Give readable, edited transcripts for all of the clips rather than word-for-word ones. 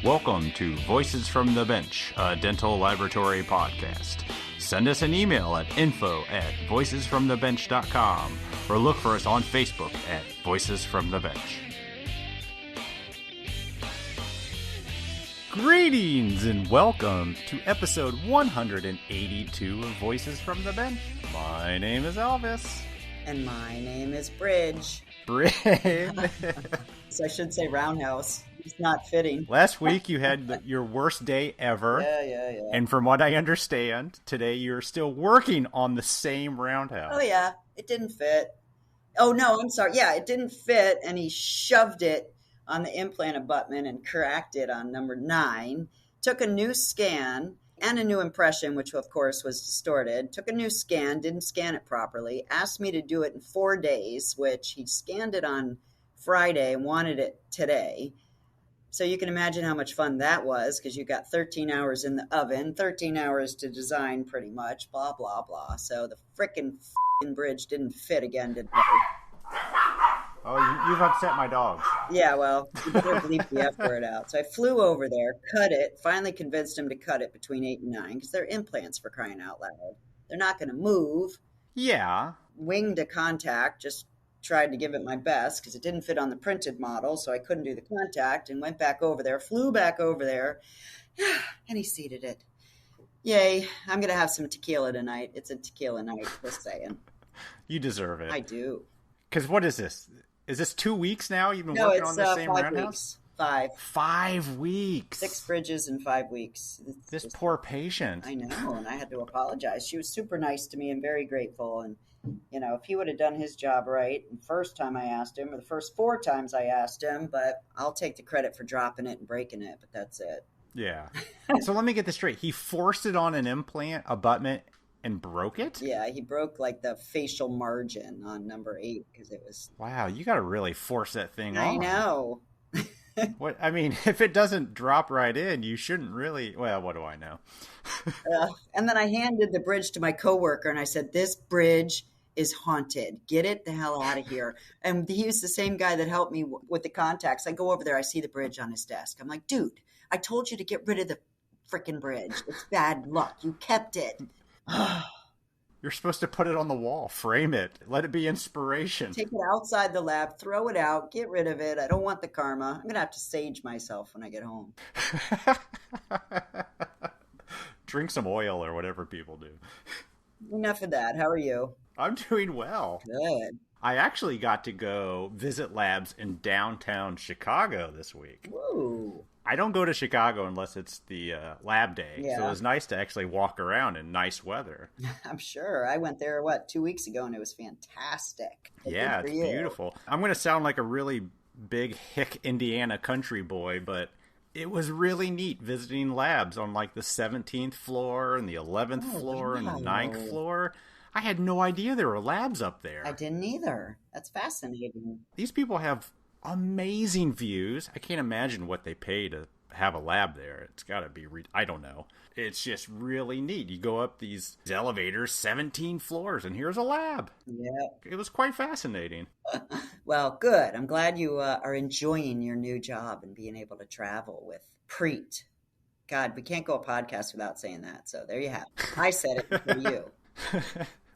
Welcome to Voices from the Bench, a dental laboratory podcast. Send us an email at info@voicesfromthebench.com or look for us on Facebook at Voices from the Bench. Greetings and welcome to episode 182 of Voices from the Bench. My name is Elvis. And my name is Bridge. Bridge. So I should say roundhouse. It's not fitting. Last week you had your worst day ever. Yeah. And from what I understand, today you're still working on the same roundhouse. Oh, yeah. It didn't fit. Oh, no, I'm sorry. Yeah, it didn't fit, and he shoved it on the implant abutment and cracked it on number 9. Took a new scan and a new impression, which, of course, was distorted. Took a new scan, didn't scan it properly. Asked me to do it in 4 days, which he scanned it on Friday and wanted it today. So you can imagine how much fun that was, because you got 13 hours in the oven, 13 hours to design pretty much, blah, blah, blah. So the frickin' bridge didn't fit again today. Oh, you've upset my dogs. Yeah, well, you better bleep the F word out. So I flew over there, cut it, finally convinced him to cut it between 8 and 9, because they're implants, for crying out loud. They're not going to move. Yeah. Wing to contact, just tried to give it my best because it didn't fit on the printed model, so I couldn't do the contact, and went back over there, flew back over there, and he seated it. Yay, I'm going to have some tequila tonight. It's a tequila night, just saying. You deserve it. I do. Because what is this? Is this 2 weeks now you've been No, working it's on the same 5 roundhouse? weeks. 5. 5 weeks. 6 bridges in 5 weeks. It's this just, poor patient. I know, and I had to apologize. She was super nice to me and very grateful, and you know, if he would have done his job right, the first time I asked him, or the first 4 times I asked him, but I'll take the credit for dropping it and breaking it, but that's it. Yeah. So let me get this straight. He forced it on an implant abutment and broke it? Yeah, he broke like the facial margin on number 8 because it was... Wow, you got to really force that thing on. I know. What I mean, if it doesn't drop right in, you shouldn't really... Well, what do I know? And then I handed the bridge to my coworker, and I said, this bridge is haunted. Get it the hell out of here. And he was the same guy that helped me with the contacts. I go over there, I see the bridge on his desk. I'm like, dude, I told you to get rid of the freaking bridge. It's bad luck. You kept it. You're supposed to put it on the wall, frame it, let it be inspiration. Take it outside the lab, throw it out, get rid of it. I don't want the karma. I'm going to have to sage myself when I get home. Drink some oil or whatever people do. Enough of that. How are you? I'm doing well. Good. I actually got to go visit labs in downtown Chicago this week. Woo. I don't go to Chicago unless it's the lab day, Yeah. so it was nice to actually walk around in nice weather. I'm sure. I went there, 2 weeks ago, and it was fantastic. Yeah, it's beautiful. I'm going to sound like a really big hick Indiana country boy, but it was really neat visiting labs on like the 17th floor and the 11th floor and the 9th floor. I had no idea there were labs up there. I didn't either. That's fascinating. These people have amazing views. I can't imagine what they pay to have a lab there. It's got to be, I don't know. It's just really neat. You go up these elevators, 17 floors, and here's a lab. Yeah. It was quite fascinating. Well, good. I'm glad you are enjoying your new job and being able to travel with Preet. God, we can't go a podcast without saying that. So there you have it. I said it for you.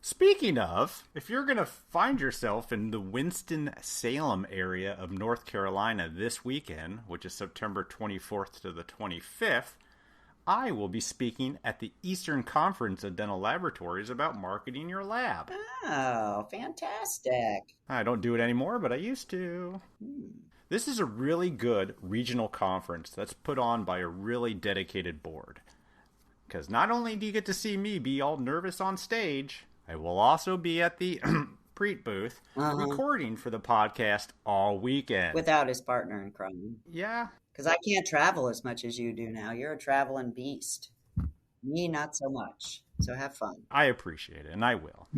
Speaking of, if you're going to find yourself in the Winston-Salem area of North Carolina this weekend, which is September 24th to the 25th, I will be speaking at the Eastern Conference of Dental Laboratories about marketing your lab. Oh, fantastic. I don't do it anymore, but I used to. This is a really good regional conference that's put on by a really dedicated board. Because not only do you get to see me be all nervous on stage, I will also be at the Preet booth recording for the podcast all weekend. Without his partner in crime. Yeah. Because I can't travel as much as you do now. You're a traveling beast. Me, not so much. So have fun. I appreciate it, and I will.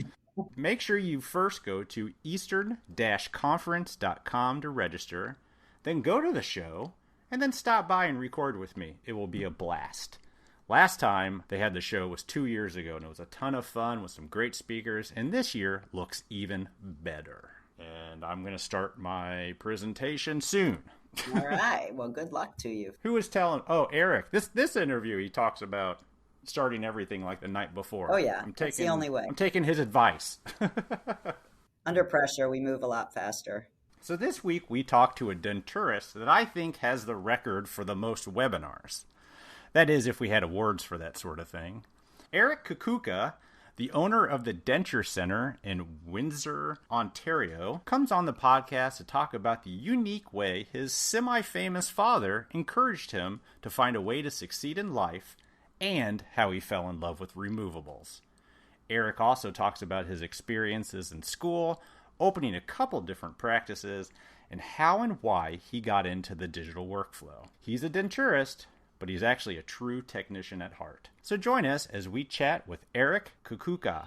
Make sure you first go to eastern-conference.com to register, then go to the show, and then stop by and record with me. It will be a blast. Last time they had the show was 2 years ago, and it was a ton of fun with some great speakers, and this year looks even better. And I'm going to start my presentation soon. All right. Well, good luck to you. Who was telling? Oh, Eric. This interview, he talks about starting everything like the night before. Oh, yeah. That's the only way. I'm taking his advice. Under pressure, we move a lot faster. So this week we talked to a denturist that I think has the record for the most webinars. That is, if we had awards for that sort of thing. Eric Kukucka, the owner of the Denture Center in Windsor, Ontario, comes on the podcast to talk about the unique way his semi-famous father encouraged him to find a way to succeed in life and how he fell in love with removables. Eric also talks about his experiences in school, opening a couple different practices, and how and why he got into the digital workflow. He's a denturist, but he's actually a true technician at heart. So join us as we chat with Eric Kukucka.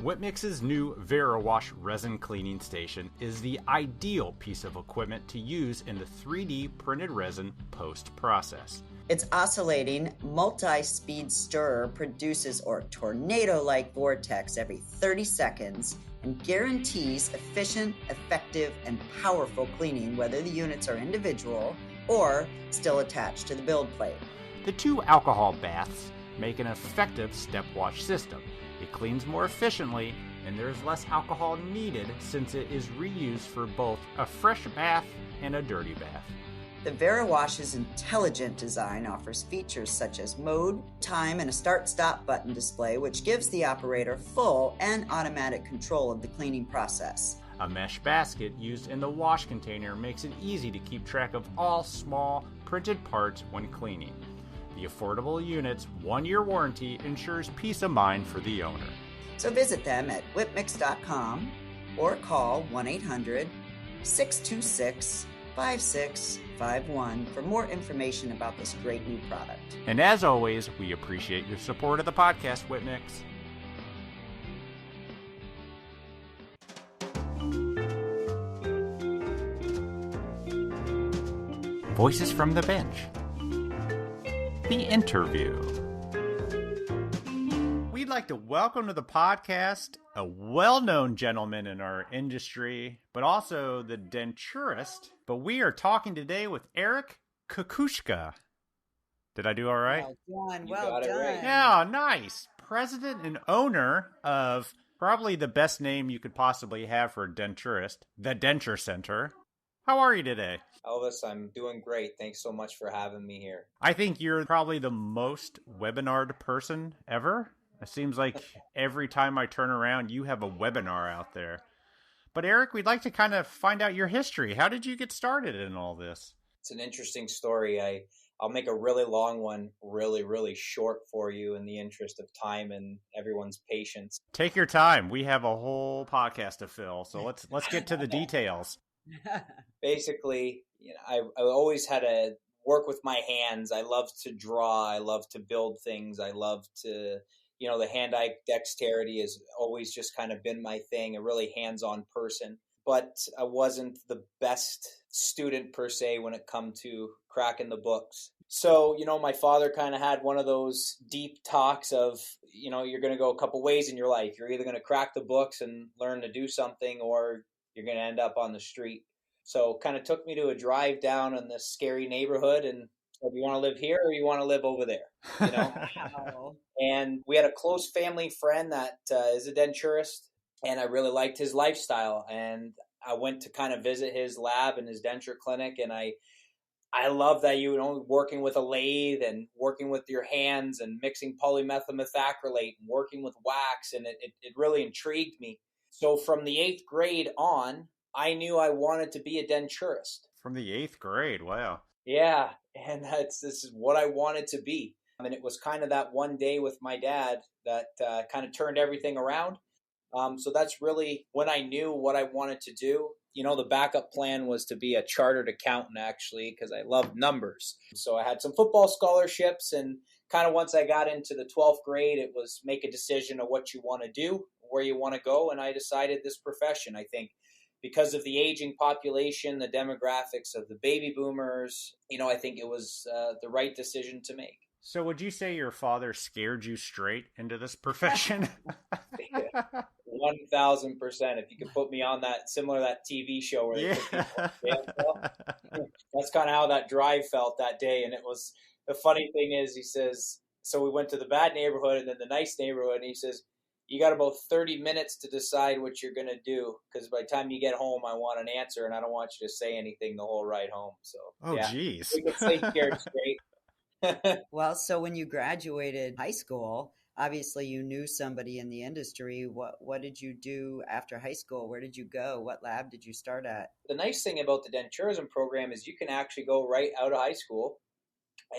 Whitmix's new VeriWash resin cleaning station is the ideal piece of equipment to use in the 3D printed resin post-process. Its oscillating, multi-speed stirrer produces a tornado-like vortex every 30 seconds and guarantees efficient, effective, and powerful cleaning whether the units are individual or still attached to the build plate. The 2 alcohol baths make an effective step wash system. It cleans more efficiently, and there's less alcohol needed since it is reused for both a fresh bath and a dirty bath. The VeriWash's intelligent design offers features such as mode, time, and a start-stop button display, which gives the operator full and automatic control of the cleaning process. A mesh basket used in the wash container makes it easy to keep track of all small, printed parts when cleaning. The affordable unit's 1-year warranty ensures peace of mind for the owner. So visit them at whitmix.com or call 1-800-626-5651 for more information about this great new product. And as always, we appreciate your support of the podcast, Whitmix. Voices from the Bench. The interview. We'd like to welcome to the podcast a well-known gentleman in our industry, but also the denturist. But we are talking today with Eric Kukucka. Did I do all right? Well done. Right. Yeah, nice. President and owner of probably the best name you could possibly have for a denturist, the Denture Center. How are you today? Elvis, I'm doing great. Thanks so much for having me here. I think you're probably the most webinared person ever. It seems like every time I turn around, you have a webinar out there. But Eric, we'd like to kind of find out your history. How did you get started in all this? It's an interesting story. I'll make a really long one really, really short for you in the interest of time and everyone's patience. Take your time. We have a whole podcast to fill, so let's get to the details. Basically, I always had to work with my hands. I love to draw. I love to build things. I love to, the hand-eye dexterity has always just kind of been my thing, a really hands-on person. But I wasn't the best student per se when it come to cracking the books. So, my father kind of had one of those deep talks of, you're going to go a couple ways in your life. You're either going to crack the books and learn to do something, or you're going to end up on the street. So kind of took me to a drive down in this scary neighborhood and said, you want to live here or you want to live over there? Wow. And we had a close family friend that is a denturist, and I really liked his lifestyle. And I went to kind of visit his lab and his denture clinic, and I love that working with a lathe and working with your hands and mixing polymethylmethacrylate and working with wax, and it really intrigued me. So from the 8th grade on, I knew I wanted to be a denturist. From the 8th grade, wow. Yeah, and this is what I wanted to be. And it was kind of that one day with my dad that kind of turned everything around. So that's really when I knew what I wanted to do. The backup plan was to be a chartered accountant, actually, because I loved numbers. So I had some football scholarships, and kind of once I got into the 12th grade, it was make a decision of what you want to do, where you want to go. And I decided this profession. I think because of the aging population, the demographics of the baby boomers, I think it was the right decision to make. So would you say your father scared you straight into this profession? 1,000%. If you could put me on that, similar to that TV show where they put people in jail cell, that's kind of how that drive felt that day. And it was, the funny thing is, he says, so we went to the bad neighborhood and then the nice neighborhood, and he says, you got about 30 minutes to decide what you're going to do, because by the time you get home, I want an answer, and I don't want you to say anything the whole ride home. So, geez. We could stay scared straight. Well, so when you graduated high school, obviously you knew somebody in the industry. What did you do after high school? Where did you go? What lab did you start at? The nice thing about the denturism program is you can actually go right out of high school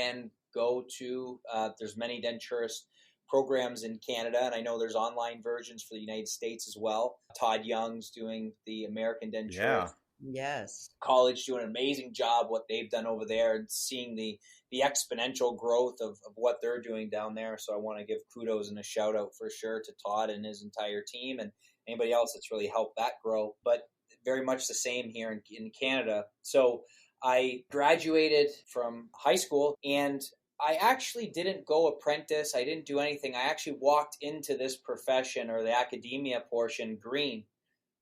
and go to, there's many denturist programs in Canada, and I know there's online versions for the United States as well. Todd Young's doing the American Denture Yes. College, doing an amazing job what they've done over there, and seeing the exponential growth of what they're doing down there. So I want to give kudos and a shout out for sure to Todd and his entire team, and anybody else that's really helped that grow. But very much the same here in Canada. So I graduated from high school, and I actually didn't go apprentice. I didn't do anything. I actually walked into this profession, or the academia portion, green.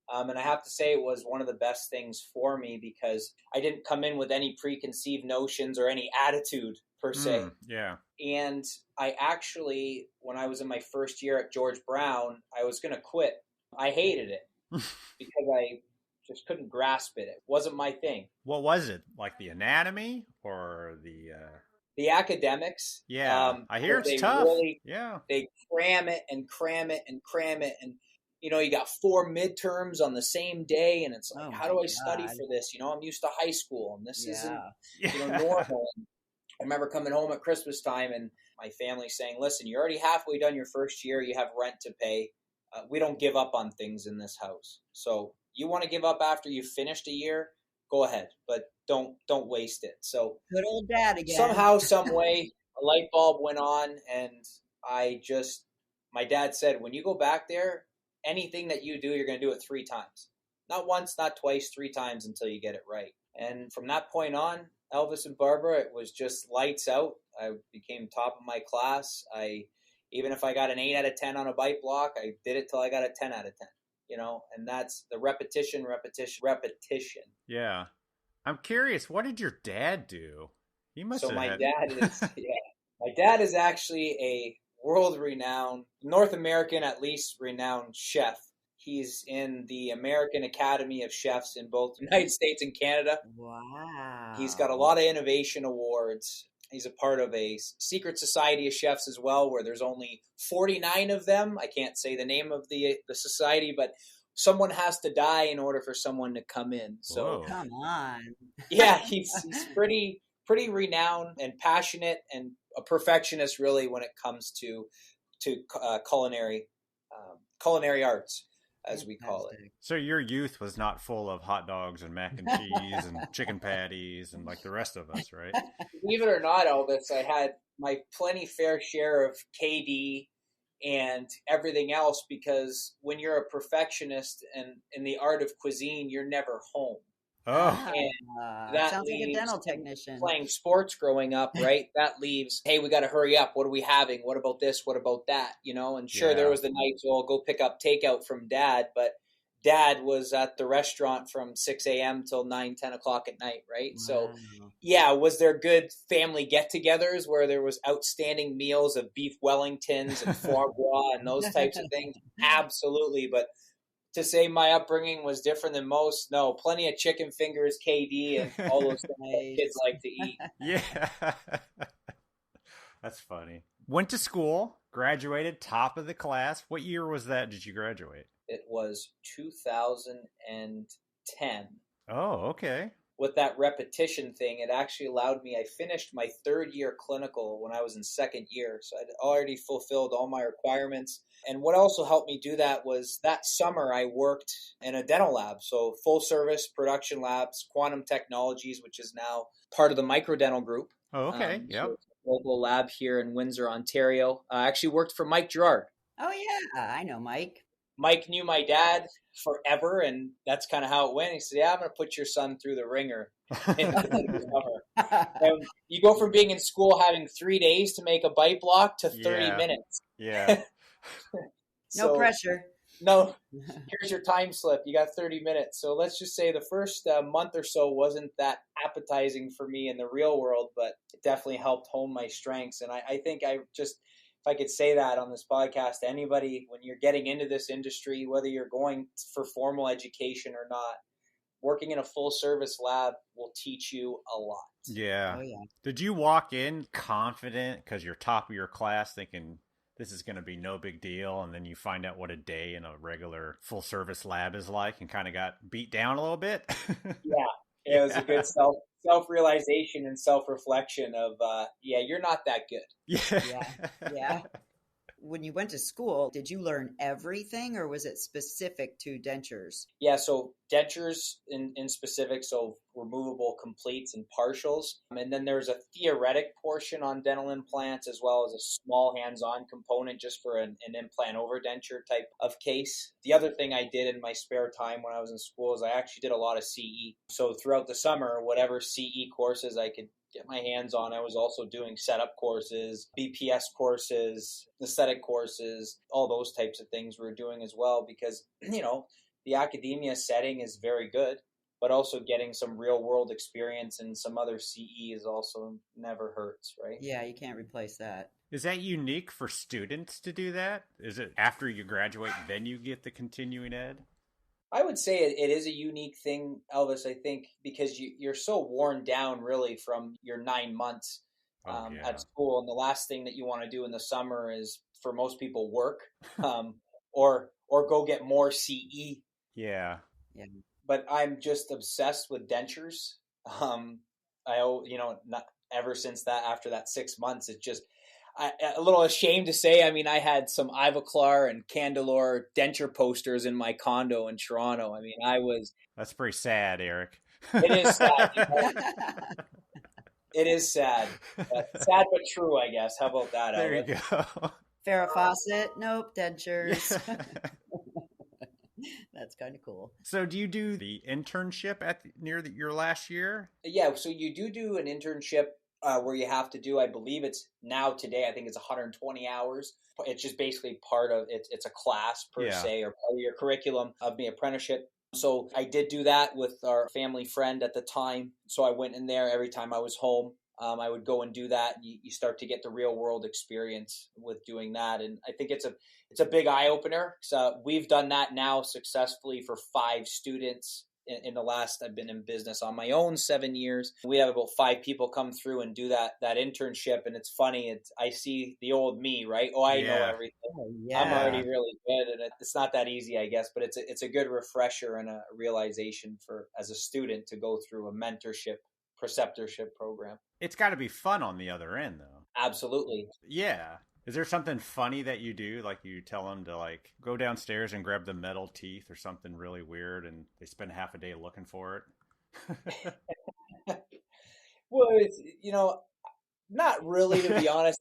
And I have to say it was one of the best things for me, because I didn't come in with any preconceived notions or any attitude per se. And I actually, when I was in my first year at George Brown, I was going to quit. I hated it because I just couldn't grasp it. It wasn't my thing. What was it? Like the anatomy or the academics? I hear it's tough. Really, they cram it and cram it and cram it. And, you know, you got 4 midterms on the same day. And it's like, how do I study for this? You know, I'm used to high school, and this isn't, normal. And I remember coming home at Christmas time and my family saying, listen, you're already halfway done your first year. You have rent to pay. We don't give up on things in this house. So you want to give up after you've finished a year, go ahead, but don't waste it. So good old dad again. Somehow, some way, a light bulb went on, and my dad said, when you go back there, anything that you do, you're going to do it 3 times. Not once, not twice, 3 times until you get it right. And from that point on, Elvis and Barbara, it was just lights out. I became top of my class. Even if I got an 8 out of 10 on a bite block, I did it till I got a 10 out of 10. You know, and that's the repetition. Yeah. I'm curious, what did your dad do? He must have my dad is actually a world-renowned, North American at least renowned chef. He's in the American Academy of Chefs in both the United States and Canada. Wow. He's got a lot of innovation awards. He's a part of a secret society of chefs as well, where there's only 49 of them. I can't say the name of the society, but someone has to die in order for someone to come in. So come on. Yeah, he's pretty renowned and passionate, and a perfectionist really when it comes to culinary arts, as we call it. So your youth was not full of hot dogs and mac and cheese and chicken patties and like the rest of us, right? Believe it or not, Elvis, I had my plenty fair share of KD and everything else, because when you're a perfectionist and in the art of cuisine, you're never home. Oh, and that sounds like a dental technician. Playing sports growing up, right? That leaves, hey, we got to hurry up. What are we having? What about this? What about that? You know, and sure, there was the nights, well, go pick up takeout from Dad, but Dad was at the restaurant from 6 a.m. till 9, 10 o'clock at night, right? Wow. So, was there good family get-togethers where there was outstanding meals of beef Wellingtons and foie gras and those types of things? Absolutely, but to say my upbringing was different than most, no. Plenty of chicken fingers, KD, and all those things that kids like to eat. Yeah. That's funny. Went to school, graduated, top of the class. What year was that? Did you graduate? It was 2010. Oh, okay. With that repetition thing, it actually allowed me, I finished my 3rd year clinical when I was in 2nd year. So I'd already fulfilled all my requirements. And what also helped me do that was that summer I worked in a dental lab. So full service production labs, Quantum Technologies, which is now part of the Microdental Group. Oh, okay. Yep. So local lab here in Windsor, Ontario. I actually worked for Mike Gerard. Oh, yeah. I know Mike. Mike knew my dad forever, and that's kind of how it went. He said, I'm going to put your son through the ringer in the summer. And you go from being in school having 3 days to make a bite block to 30 minutes. Yeah. No pressure. No, here's your time slip. You got 30 minutes. So let's just say the first month or so wasn't that appetizing for me in the real world, but it definitely helped hone my strengths. And I think if I could say that on this podcast to anybody, when you're getting into this industry, whether you're going for formal education or not, working in a full service lab will teach you a lot. Yeah. Oh, yeah. Did you walk in confident because you're top of your class thinking this is going to be no big deal, and then you find out what a day in a regular full service lab is like and kind of got beat down a little bit? Yeah. It was a good self realization and self reflection of you're not that good. Yeah. Yeah. When you went to school, did you learn everything or was it specific to dentures? Yeah, so dentures in specific, so removable completes and partials. And then there's a theoretic portion on dental implants as well as a small hands-on component just for an implant over denture type of case. The other thing I did in my spare time when I was in school is I actually did a lot of CE. So throughout the summer, whatever CE courses I could get my hands on, I was also doing setup courses, BPS courses, aesthetic courses, all those types of things we were doing as well because, the academia setting is very good, but also getting some real world experience and some other CE is also never hurts, right? Yeah, you can't replace that. Is that unique for students to do that? Is it after you graduate, then you get the continuing ed? I would say it is a unique thing, Elvis, I think, because you're so worn down really from your 9 months at school. And the last thing that you want to do in the summer is, for most people, work or go get more CE. Yeah. Yeah. But I'm just obsessed with dentures. Not ever since that, after that 6 months, it just, a little ashamed to say, I mean, I had some Ivoclar and Candelore denture posters in my condo in Toronto. I mean, That's pretty sad, Eric. It is sad. It is sad. Sad but true, I guess. How about that, There Elvis? you go. Farrah Fawcett, nope, dentures. That's kind of cool. So do you do the internship near your last year? Yeah, so you do an internship where you have to do, I believe it's now today, I think it's 120 hours. It's just basically part of it. It's a class per se, or part of your curriculum of the apprenticeship. So I did do that with our family friend at the time. So I went in there every time I was home. I would go and do that. You start to get the real world experience with doing that. And I think it's a big eye opener. So we've done that now successfully for 5 students in the last, I've been in business on my own 7 years. We have about 5 people come through and do that internship. And it's funny. I see the old me, right? Oh, I know everything. Oh, yeah. I'm already really good. And it's not that easy, I guess, but it's a good refresher and a realization for, as a student, to go through a mentorship, preceptorship program. It's got to be fun on the other end, though. Absolutely. Yeah. Is there something funny that you do? Like you tell them to go downstairs and grab the metal teeth or something really weird, and they spend half a day looking for it? Well, it's, not really, to be honest.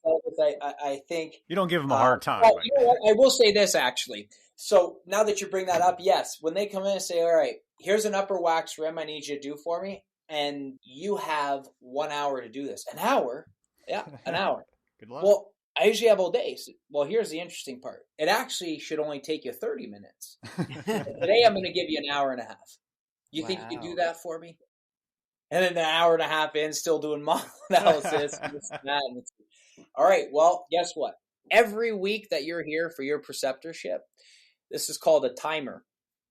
I think you don't give them a hard time. Well, you know what? I will say this, actually. So now that you bring that up, yes, when they come in and say, all right, here's an upper wax rim I need you to do for me, and you have 1 hour to do this. An hour? Yeah, an hour. Good luck. Well, I usually have all day. Well, here's the interesting part. It actually should only take you 30 minutes. Today I'm going to give you an hour and a half. You think you can do that for me? And then an hour and a half in, still doing model analysis. This and that. And all right, well, guess what? Every week that you're here for your preceptorship, this is called a timer.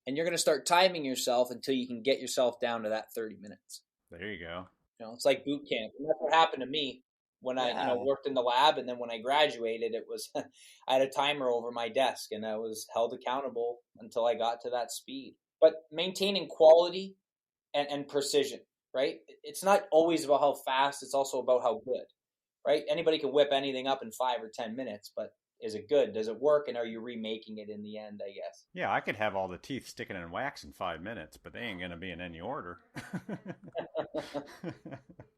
And you're going to start timing yourself until you can get yourself down to that 30 minutes. There you go. It's like boot camp. And that's what happened to me when I worked in the lab. And then when I graduated, it was I had a timer over my desk, and I was held accountable until I got to that speed. But maintaining quality and precision, right? It's not always about how fast. It's also about how good, right? Anybody can whip anything up in 5 or 10 minutes, but is it good? Does it work? And are you remaking it in the end, I guess? Yeah, I could have all the teeth sticking in wax in 5 minutes, but they ain't going to be in any order.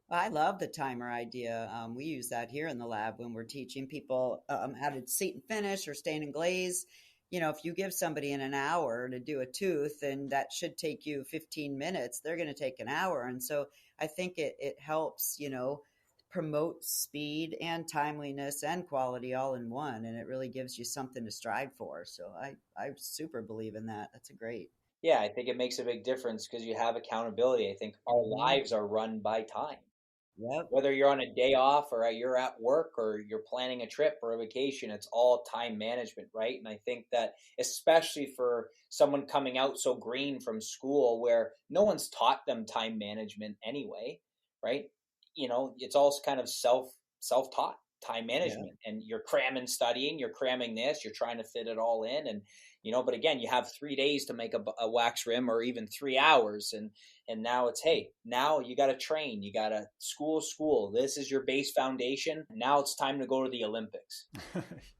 I love the timer idea. We use that here in the lab when we're teaching people how to seat and finish or stain and glaze. If you give somebody an hour to do a tooth and that should take you 15 minutes, they're going to take an hour. And so I think it helps, promotes speed and timeliness and quality all in one, and it really gives you something to strive for. So I super believe in that. That's a great. Yeah, I think it makes a big difference because you have accountability. I think our Mhm. lives are run by time. Yep. Whether you're on a day off or you're at work or you're planning a trip or a vacation, it's all time management, right? And I think that especially for someone coming out so green from school where no one's taught them time management anyway, right? It's all kind of self-taught time Yeah. management, and you're cramming studying, you're cramming this, you're trying to fit it all in. And but again, you have 3 days to make a wax rim, or even 3 hours. And now it's, hey, now you got to train, you got to school, this is your base foundation, now it's time to go to the Olympics.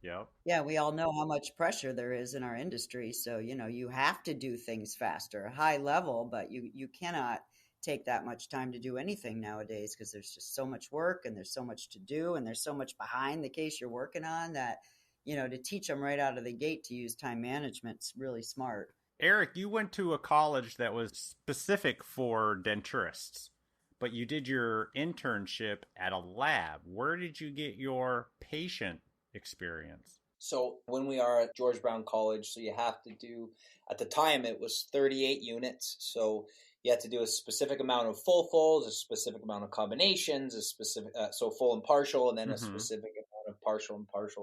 Yep. Yeah, we all know how much pressure there is in our industry. So, you have to do things faster, high level, but you cannot take that much time to do anything nowadays because there's just so much work and there's so much to do and there's so much behind the case you're working on that, to teach them right out of the gate to use time management's really smart. Eric, you went to a college that was specific for denturists, but you did your internship at a lab. Where did you get your patient experience? So when we are at George Brown College, so you have to do, at the time it was 38 units. So you had to do a specific amount of full folds, a specific amount of combinations, a specific, so full and partial, and then a specific amount of partial,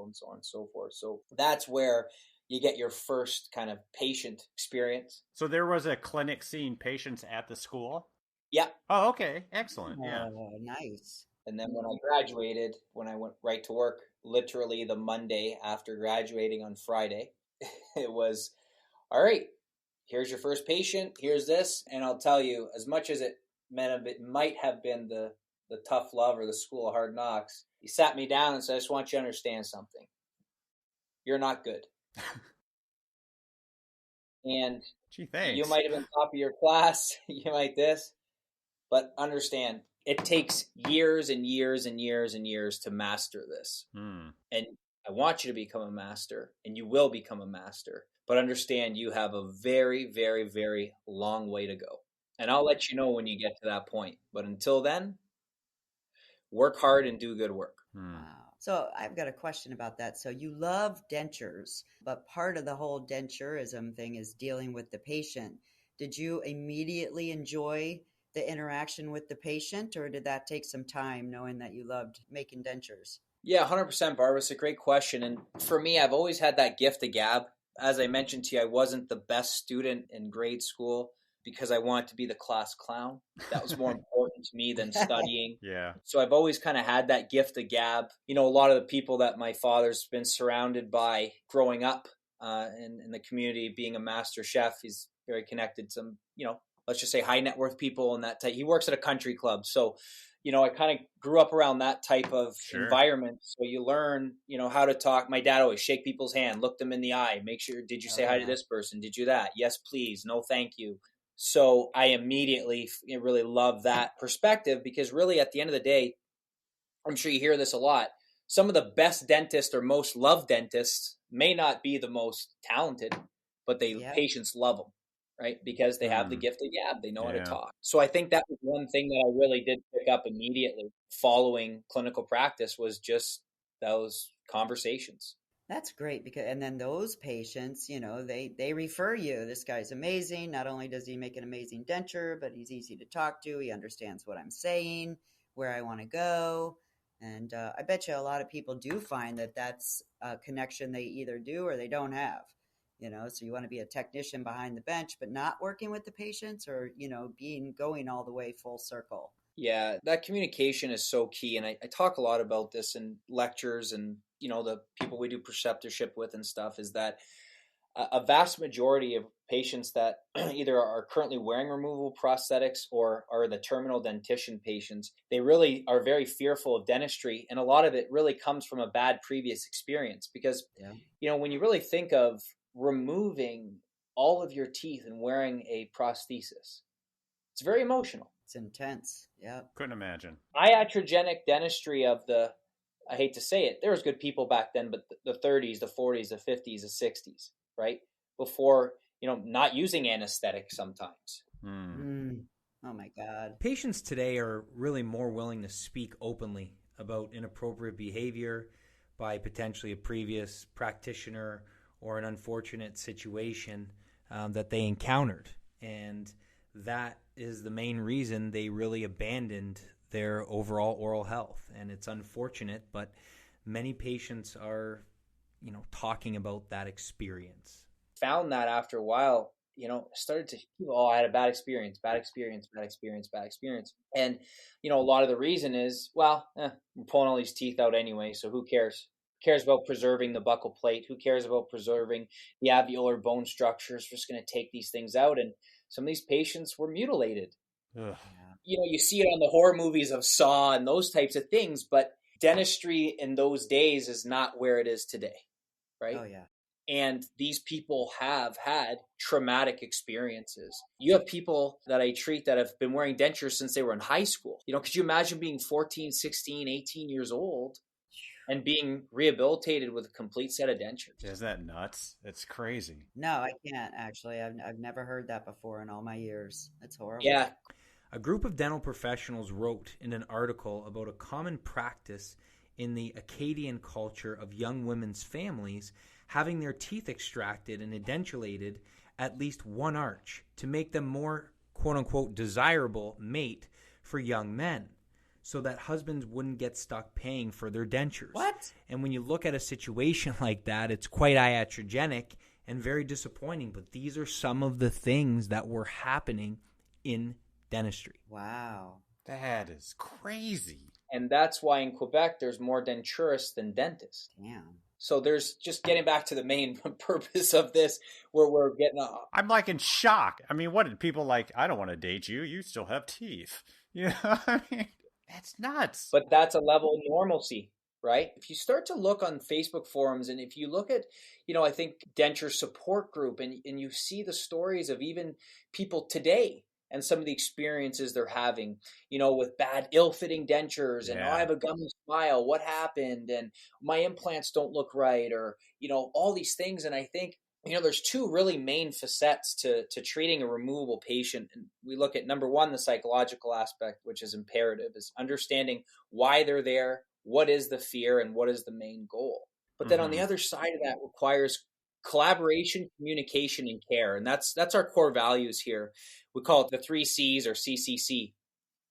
and so on and so forth. So that's where you get your first kind of patient experience. So there was a clinic seeing patients at the school? Yeah. Oh, okay. Excellent. Yeah. Oh, nice. And then when I graduated, when I went right to work, literally the Monday after graduating on Friday, it was, all right, here's your first patient, here's this. And I'll tell you, as much as it might have been the tough love or the school of hard knocks, he sat me down and said, I just want you to understand something. You're not good. And Gee, thanks. you might have been top of your class, you might this, but understand, it takes years and years and years and years to master this. And I want you to become a master, and you will become a master. But understand, you have a very, very, very long way to go. And I'll let you know when you get to that point. But until then, work hard and do good work. Wow. So I've got a question about that. So you love dentures, but part of the whole denturism thing is dealing with the patient. Did you immediately enjoy the interaction with the patient, or did that take some time knowing that you loved making dentures? Yeah, 100%, Barbara. It's a great question. And for me, I've always had that gift of gab. As I mentioned to you, I wasn't the best student in grade school because I wanted to be the class clown. That was more important to me than studying. Yeah. So I've always kind of had that gift of gab. A lot of the people that my father's been surrounded by growing up in the community, being a master chef, he's very connected to some, let's just say high net worth people and that type. He works at a country club. So, I kind of grew up around that type of environment. So you learn, how to talk. My dad always shake people's hand, look them in the eye, make sure, did you say hi to this person? Did you that? Yes, please. No, thank you. So I immediately really love that perspective because really at the end of the day, I'm sure you hear this a lot. Some of the best dentists or most loved dentists may not be the most talented, but patients love them, right? Because they have the gift of gab. They know how to talk. So I think that was one thing that I really did pick up immediately following clinical practice was just those conversations. That's great and then those patients, they refer you. This guy's amazing. Not only does he make an amazing denture, but he's easy to talk to. He understands what I'm saying, where I want to go. And I bet you a lot of people do find that that's a connection they either do or they don't have. So you want to be a technician behind the bench, but not working with the patients or, going all the way full circle. Yeah, that communication is so key. And I talk a lot about this in lectures and, the people we do preceptorship with and stuff is that a vast majority of patients that either are currently wearing removable prosthetics or are the terminal dentition patients, they really are very fearful of dentistry. And a lot of it really comes from a bad previous experience because, when you really think of removing all of your teeth and wearing a prosthesis, it's very emotional. It's intense. Yeah. Couldn't imagine. Iatrogenic dentistry of I hate to say it, there was good people back then, but the 30s, the 40s, the 50s, the 60s, right? Before, not using anesthetic sometimes. Oh my God. Patients today are really more willing to speak openly about inappropriate behavior by potentially a previous practitioner or an unfortunate situation that they encountered. And that is the main reason they really abandoned their overall oral health. And it's unfortunate, but many patients are, talking about that experience. Found that after a while, started to, I had a bad experience. And, a lot of the reason is, we're pulling all these teeth out anyway, so who cares? Who cares about preserving the buccal plate? Who cares about preserving the alveolar bone structures? We're just going to take these things out. And some of these patients were mutilated. Ugh. You see it on the horror movies of Saw and those types of things, but dentistry in those days is not where it is today, right? Oh yeah. And these people have had traumatic experiences. You have people that I treat that have been wearing dentures since they were in high school. Could you imagine being 14, 16, 18 years old and being rehabilitated with a complete set of dentures? Isn't that nuts? It's crazy. No, I can't actually. I've never heard that before in all my years. That's horrible. Yeah. A group of dental professionals wrote in an article about a common practice in the Acadian culture of young women's families having their teeth extracted and edentulated at least one arch to make them more quote-unquote desirable mate for young men so that husbands wouldn't get stuck paying for their dentures. What? And when you look at a situation like that, it's quite iatrogenic and very disappointing, but these are some of the things that were happening in dentistry. Wow. That is crazy. And that's why in Quebec there's more denturists than dentists. Damn. So there's, just getting back to the main purpose of this, where we're getting I'm like in shock. I mean, what did people like? I don't want to date you. You still have teeth. I mean, that's nuts. But that's a level of normalcy, right? If you start to look on Facebook forums, and if you look at, I think denture support group, and you see the stories of even people today and some of the experiences they're having, with bad ill-fitting dentures, and I have a gummy smile, what happened? And my implants don't look right, or, all these things. And I think, there's two really main facets to treating a removable patient. And we look at, number one, the psychological aspect, which is imperative, is understanding why they're there, what is the fear, and what is the main goal. But then on the other side of that requires collaboration, communication, and care. And that's our core values here. We call it the 3 C's, or CCC.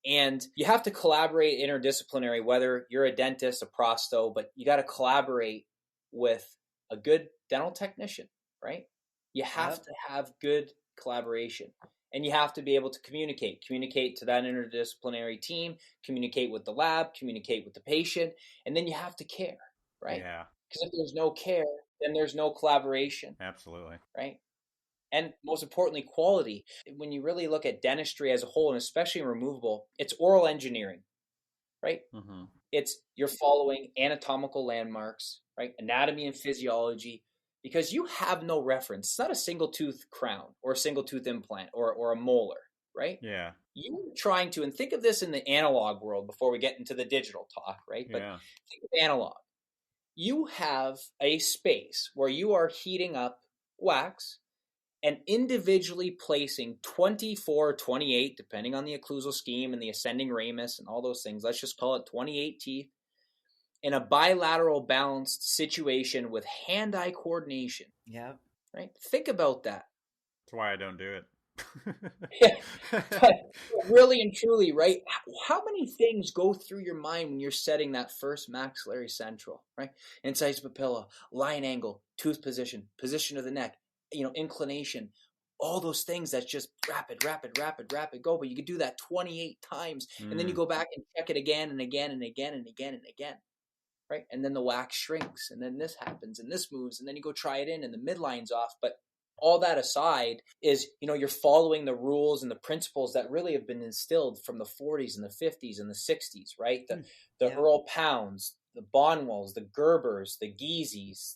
And you have to collaborate interdisciplinary, whether you're a dentist, a prosto, but you got to collaborate with a good dental technician, right? You have to have good collaboration, and you have to be able to communicate to that interdisciplinary team, communicate with the lab, communicate with the patient, and then you have to care, right? Yeah. Because if there's no care, then there's no collaboration. Absolutely. Right? And most importantly, quality. When you really look at dentistry as a whole, and especially in removable, it's oral engineering, right? Mm-hmm. It's you're following anatomical landmarks, right? Anatomy and physiology, because you have no reference. It's not a single tooth crown or a single tooth implant or a molar, right? Yeah. You're trying to, and think of this in the analog world before we get into the digital talk, right? But think of analog. You have a space where you are heating up wax and individually placing 24, 28, depending on the occlusal scheme and the ascending ramus and all those things. Let's just call it 28 teeth in a bilateral balanced situation with hand-eye coordination. Yeah. Right? Think about that. That's why I don't do it. But really and truly, right? How many things go through your mind when you're setting that first maxillary central, right? Incised papilla, line angle, tooth position, position of the neck, inclination, all those things. That's just rapid go. But you could do that 28 times, and then you go back and check it again and again and again and again and again, right? And then the wax shrinks, and then this happens, and this moves, and then you go try it in, and the midline's off. But all that aside is, you're following the rules and the principles that really have been instilled from the 40s and the 50s and the 60s, right? The Earl Pounds, the Bonwells, the Gerbers, the Geezys,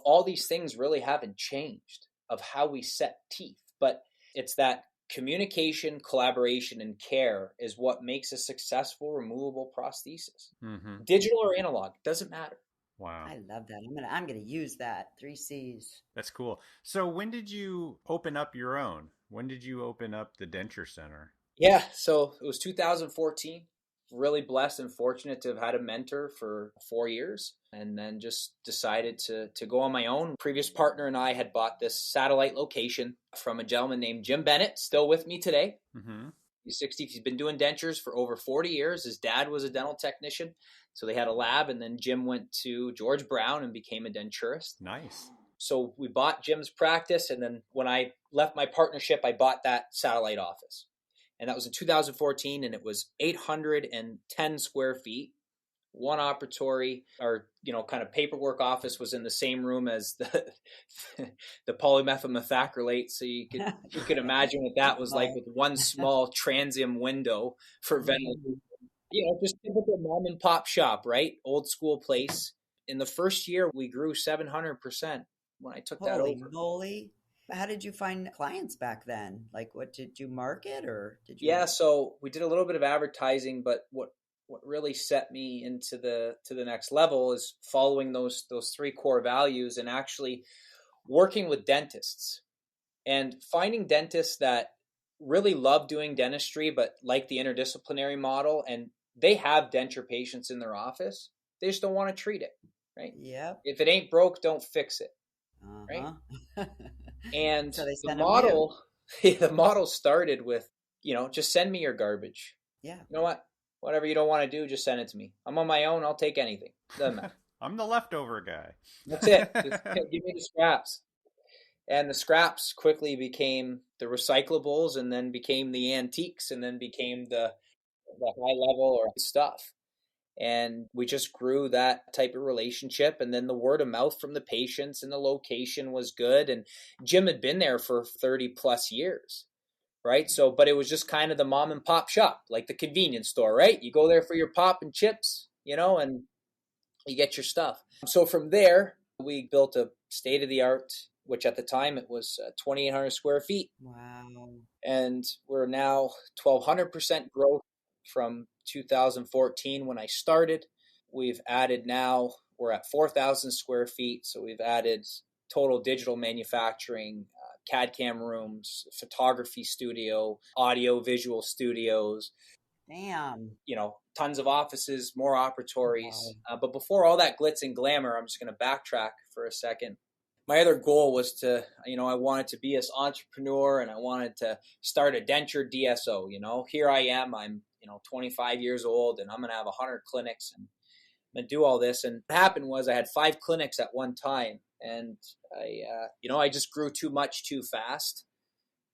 all these things really haven't changed of how we set teeth. But it's that communication, collaboration, and care is what makes a successful removable prosthesis. Mm-hmm. Digital or analog, doesn't matter. Wow. I love that. I'm gonna use that. 3 C's. That's cool. So when did you open up your own? When did you open up the Denture Center? Yeah, so it was 2014. Really blessed and fortunate to have had a mentor for 4 years, and then just decided to go on my own. Previous partner and I had bought this satellite location from a gentleman named Jim Bennett, still with me today. Mm-hmm. He's 60. He's been doing dentures for over 40 years. His dad was a dental technician, so they had a lab, and then Jim went to George Brown and became a denturist. Nice. So we bought Jim's practice, and then when I left my partnership, I bought that satellite office. And that was in 2014, and it was 810 square feet, one operatory, or, kind of paperwork office was in the same room as the polymethylmethacrylate. So you could imagine what that was like, with one small transium window for ventilation. Just typical mom and pop shop, right? Old school place. In the first year, we grew 700% when I took that over. Holy moly. How did you find clients back then? Like, what did you market, or did you? Yeah, so we did a little bit of advertising, but what really set me into the next level is following those three core values and actually working with dentists and finding dentists that really love doing dentistry, but like the interdisciplinary model, and they have denture patients in their office. They just don't want to treat it, right? Yeah. If it ain't broke, don't fix it. Uh-huh. Right. And So the model started with, just send me your garbage. Yeah. You know what? Whatever you don't want to do, just send it to me. I'm on my own. I'll take anything. Doesn't matter. I'm the leftover guy. That's it. Just give me the scraps. And the scraps quickly became the recyclables, and then became the antiques, and then became the high level or stuff. And we just grew that type of relationship. And then the word of mouth from the patients, and the location was good. And Jim had been there for 30 plus years, right? So, but it was just kind of the mom and pop shop, like the convenience store, right? You go there for your pop and chips, and you get your stuff. So from there, we built a state of the art, which at the time it was 2,800 square feet. Wow. And we're now 1,200% growth from 2014 when I started. We've added now, we're at 4,000 square feet. So we've added total digital manufacturing, CAD cam rooms, photography studio, audio visual studios. Damn. Tons of offices, more operatories. Wow. But before all that glitz and glamour, I'm just going to backtrack for a second. My other goal was to, I wanted to be an entrepreneur, and I wanted to start a denture DSO. Here I am, I'm, 25 years old, and I'm going to have 100 clinics, and I'm going to do all this. And what happened was I had 5 clinics at one time, and I just grew too much too fast,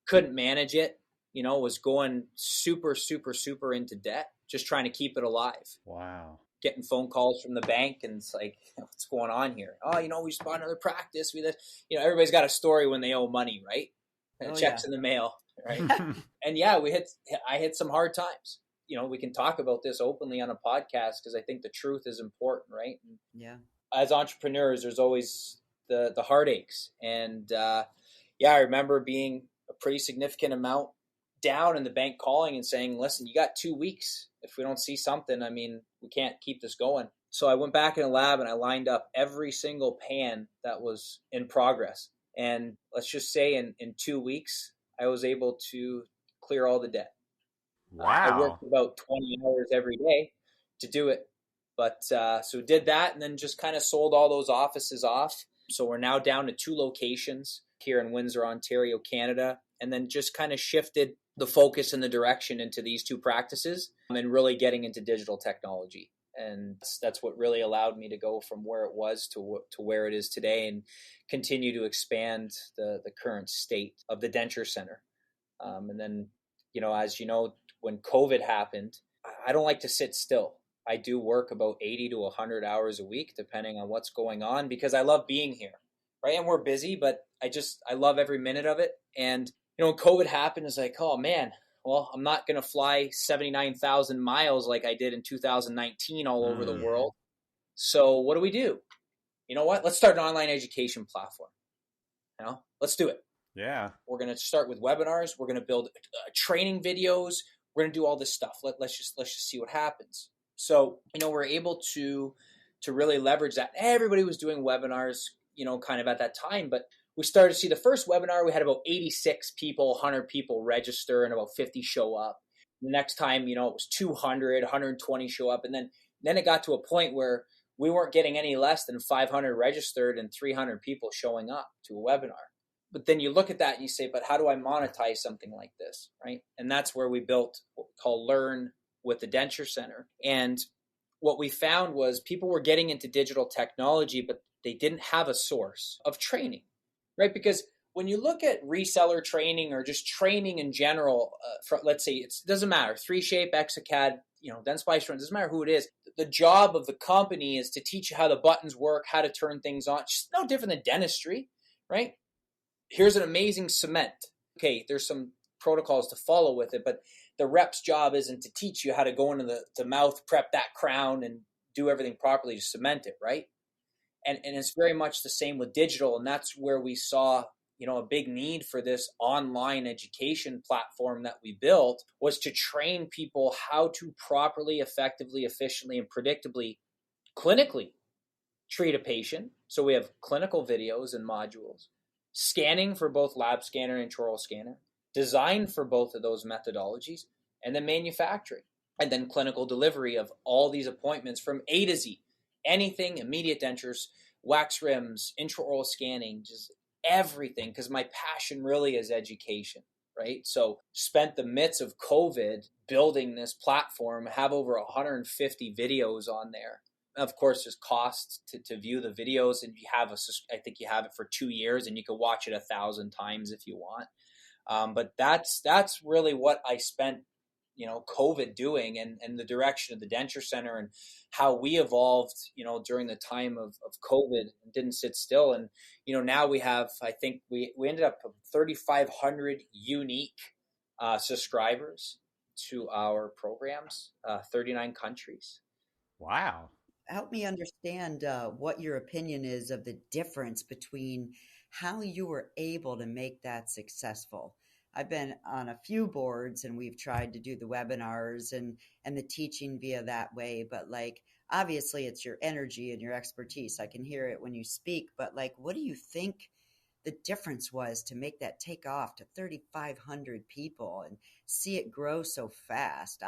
couldn't manage it, was going super, super, super into debt, just trying to keep it alive. Wow. Getting phone calls from the bank, and it's like, what's going on here? Oh, we just bought another practice. Everybody's got a story when they owe money, right? Checks in the mail, right? And yeah, I hit some hard times. We can talk about this openly on a podcast, because I think the truth is important, right? And yeah. As entrepreneurs, there's always the heartaches. And I remember being a pretty significant amount down, and the bank calling and saying, listen, you got 2 weeks. If we don't see something, we can't keep this going. So I went back in the lab, and I lined up every single pan that was in progress. And let's just say in 2 weeks, I was able to clear all the debt. Wow. I worked about 20 hours every day to do it. But so did that, and then just kind of sold all those offices off. So we're now down to 2 locations here in Windsor, Ontario, Canada, and then just kind of shifted the focus and the direction into these 2 practices, and really getting into digital technology. And that's what really allowed me to go from where it was to where it is today, and continue to expand the current state of the Denture Center. And then, as you know, when COVID happened, I don't like to sit still. I do work about 80 to 100 hours a week, depending on what's going on, because I love being here, right? And we're busy, but I love every minute of it. And, when COVID happened, it's like, oh man, well, I'm not going to fly 79,000 miles like I did in 2019 all over the world. So what do? You know what? Let's start an online education platform. Let's do it. Yeah. We're going to start with webinars. We're going to build training videos. We're going to do all this stuff. Let's just see what happens. So, we're able to really leverage that. Everybody was doing webinars, kind of at that time, but we started to see the first webinar. We had about 86 people, 100 people register, and about 50 show up. The next time, it was 200, 120 show up. And then it got to a point where we weren't getting any less than 500 registered and 300 people showing up to a webinar. But then you look at that and you say, but how do I monetize something like this, right? And that's where we built what we call Learn with the Denture Center. And what we found was people were getting into digital technology, but they didn't have a source of training, right? Because when you look at reseller training or just training in general, let's say it doesn't matter, 3Shape, Exocad, Densplice, doesn't matter who it is. The job of the company is to teach you how the buttons work, how to turn things on. Just no different than dentistry, right? Here's an amazing cement. Okay, there's some protocols to follow with it, but the rep's job isn't to teach you how to go into the mouth, prep that crown, and do everything properly to cement it, right? And it's very much the same with digital, and that's where we saw a big need for this online education platform that we built, was to train people how to properly, effectively, efficiently, and predictably, clinically treat a patient. So we have clinical videos and modules, scanning for both lab scanner and intraoral scanner, design for both of those methodologies, and then manufacturing, and then clinical delivery of all these appointments from A to Z. Anything, immediate dentures, wax rims, intraoral scanning, just everything, because my passion really is education, right? So spent the midst of COVID building this platform, have over 150 videos on there. Of course, there's costs to view the videos, and I think you have it for 2 years, and you can watch it 1,000 times if you want. But that's really what I spent COVID doing, and the direction of the Denture Center and how we evolved, during the time of COVID, and didn't sit still. And, now we have, I think we ended up with 3,500 unique subscribers to our programs, 39 countries. Wow. Help me understand what your opinion is of the difference between how you were able to make that successful. I've been on a few boards and we've tried to do the webinars and the teaching via that way. But obviously it's your energy and your expertise. I can hear it when you speak, but what do you think the difference was to make that take off to 3,500 people and see it grow so fast?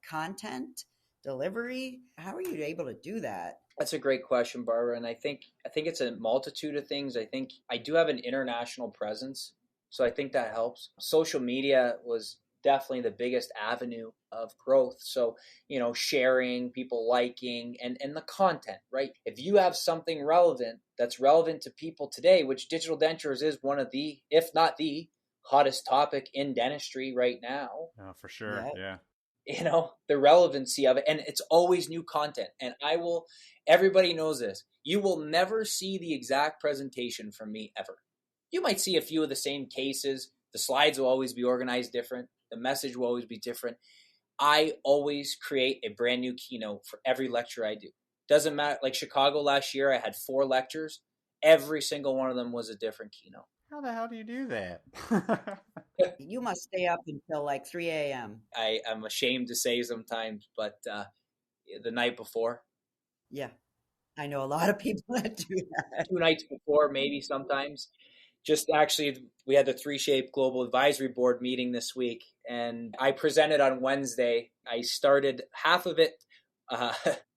Content, delivery, how are you able to do that? That's a great question, Barbara. And I think it's a multitude of things. I think I do have an international presence, so I think that helps. Social media was definitely the biggest avenue of growth. So, sharing, people liking, and the content, right? If you have something relevant that's relevant to people today, which digital dentures is one of the, if not the hottest topic in dentistry right now. Oh, for sure. Yeah. The relevancy of it. And it's always new content. And everybody knows this. You will never see the exact presentation from me ever. You might see a few of the same cases. The slides will always be organized different. The message will always be different. I always create a brand new keynote for every lecture I do. Doesn't matter. Like Chicago last year, I had 4 lectures. Every single one of them was a different keynote. How the hell do you do that? You must stay up until 3 a.m. I'm ashamed to say sometimes, but the night before. Yeah, I know a lot of people that do that. 2 nights before, maybe sometimes. Just actually, we had the 3Shape Global Advisory Board meeting this week, and I presented on Wednesday. I started half of it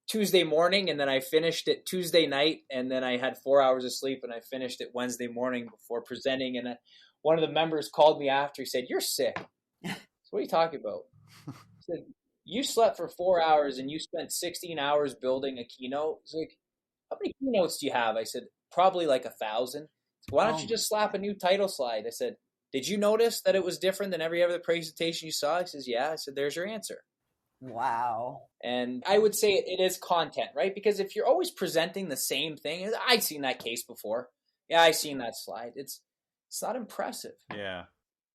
Tuesday morning, and then I finished it Tuesday night, and then I had 4 hours of sleep, and I finished it Wednesday morning before presenting. And one of the members called me after. He said, "You're sick." So what are you talking about? He said, "You slept for 4 hours, and you spent 16 hours building a keynote." He's like, "How many keynotes do you have?" I said, "Probably 1,000. Why don't you just slap a new title slide?" I said, "Did you notice that it was different than every other presentation you saw?" He says, "Yeah." I said, "There's your answer." Wow. And I would say it is content, right? Because if you're always presenting the same thing, I've seen that case before. Yeah, I've seen that slide. It's not impressive. Yeah.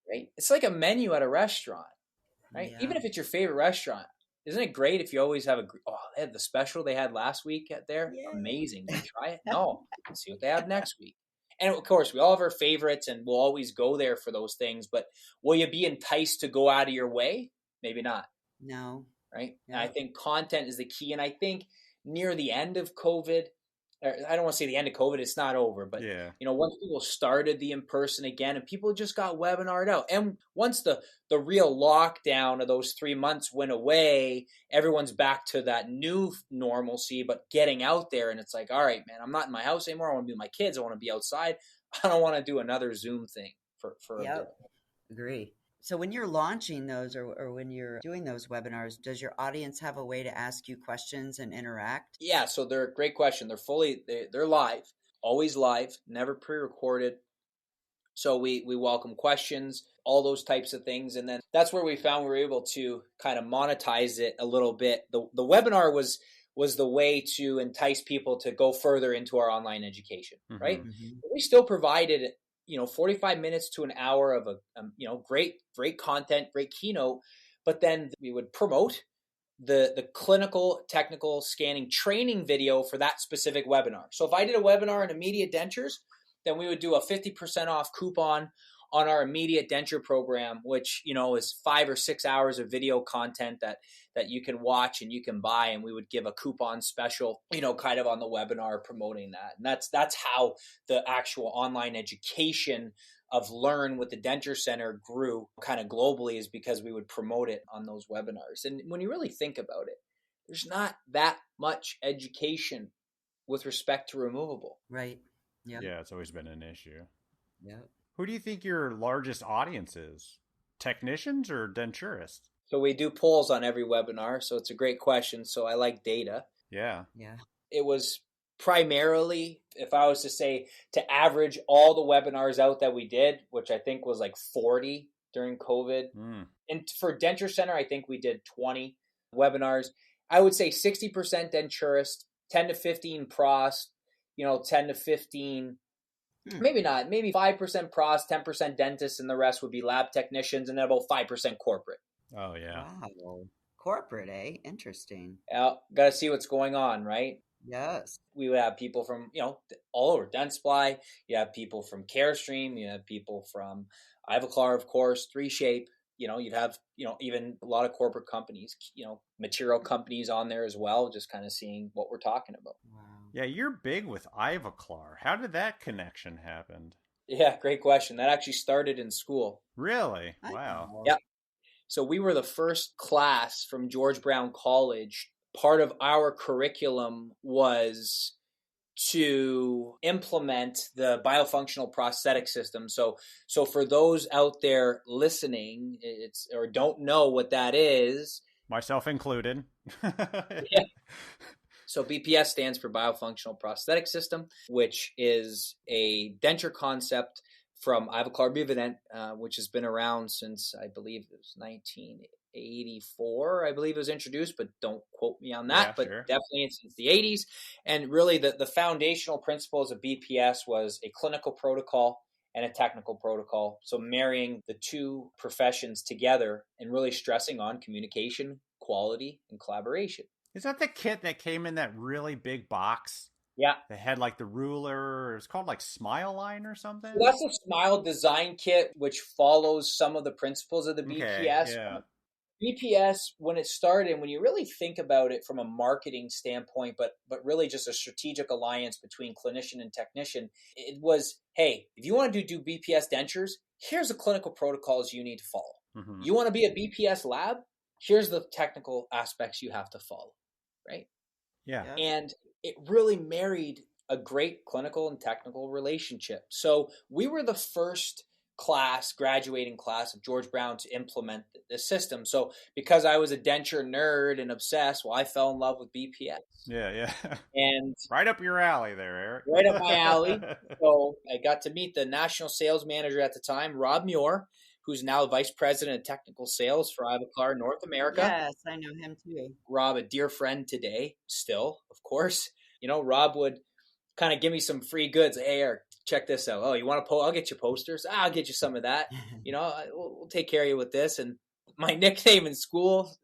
Right? It's like a menu at a restaurant, right? Yeah. Even if it's your favorite restaurant. Isn't it great if you always have they had the special they had last week at there? Yeah. Amazing. Did you try it? No. Let's see what they have next week. And of course, we all have our favorites and we'll always go there for those things. But will you be enticed to go out of your way? Maybe not. No. Right? Yeah. And I think content is the key. And I think near the end of COVID, I don't want to say the end of COVID, it's not over, but Yeah. once people started the in-person again and people just got webinared out. And once the real lockdown of those 3 months went away, everyone's back to that new normalcy, but getting out there. And it's like, all right, man, I'm not in my house anymore. I want to be with my kids. I want to be outside. I don't want to do another Zoom thing for a bit. Yep. Agree. So when you're launching those or when you're doing those webinars, does your audience have a way to ask you questions and interact? Yeah, so they're a great question. They're live, always live, never pre-recorded. So we welcome questions, all those types of things. And then that's where we found we were able to kind of monetize it a little bit. The webinar was the way to entice people to go further into our online education, right? Mm-hmm. We still provided 45 minutes to an hour of great content, great keynote, but then we would promote the clinical technical scanning training video for that specific webinar. So if I did a webinar on immediate dentures, then we would do a 50% off coupon on our immediate denture program, which, is 5 or 6 hours of video content that you can watch and you can buy. And we would give a coupon special, kind of on the webinar promoting that. And that's how the actual online education of Learn with the Denture Center grew kind of globally, is because we would promote it on those webinars. And when you really think about it, there's not that much education with respect to removable. Right. Yeah. Yeah, it's always been an issue. Yeah. Who do you think your largest audience is? Technicians or denturists? So we do polls on every webinar, so it's a great question. So I like data. Yeah. Yeah. It was primarily, if I was to say, to average all the webinars out that we did, which I think was like 40 during COVID. And for Denture Center, I think we did 20 webinars. I would say 60% denturist, 10 to 15 pros, 10 to 15, maybe not, maybe 5% pros, 10% dentists, and the rest would be lab technicians, and then about 5% corporate. Oh, yeah. Wow. Corporate, eh? Interesting. Got to see what's going on, right? Yes. We would have people from, all over Dentsply. You have people from Carestream. You have people from Ivoclar, of course, 3Shape. You'd have, even a lot of corporate companies, material companies on there as well, just kind of seeing what we're talking about. Wow. Yeah, you're big with Ivoclar. How did that connection happen? Yeah, great question. That actually started in school. Really? Wow. Yeah. So we were the first class from George Brown College. Part of our curriculum was to implement the biofunctional prosthetic system. So for those out there listening, or don't know what that is, myself included. Yeah. So BPS stands for Biofunctional Prosthetic System, which is a denture concept from Ivoclar Bivadent, which has been around since, I believe it was 1984, I believe it was introduced, but don't quote me on that, but sure. Definitely since the 80s. And really the foundational principles of BPS was a clinical protocol and a technical protocol. So marrying the two professions together and really stressing on communication, quality, and collaboration. Is that the kit that came in that really big box? Yeah. They had like the ruler. It's called like Smile Line or something? So that's a Smile design kit, which follows some of the principles of the BPS. Okay, yeah. BPS, when it started, when you really think about it from a marketing standpoint, but really just a strategic alliance between clinician and technician, it was, hey, if you want to do BPS dentures, here's the clinical protocols you need to follow. Mm-hmm. You want to be a BPS lab? Here's the technical aspects you have to follow, right? Yeah. And it really married a great clinical and technical relationship. So we were the first graduating class of George Brown to implement the system. So because I was a denture nerd and obsessed, I fell in love with BPS. Yeah. And right up your alley there, Eric. Right up my alley. So I got to meet the national sales manager at the time, Rob Muir, who's now vice president of technical sales for Ivoclar North America. Yes, I know him too. Rob, a dear friend today, still, of course. Rob would kind of give me some free goods. Hey, Eric, check this out. Oh, you want to I'll get you posters. I'll get you some of that. We'll take care of you with this. And my nickname in school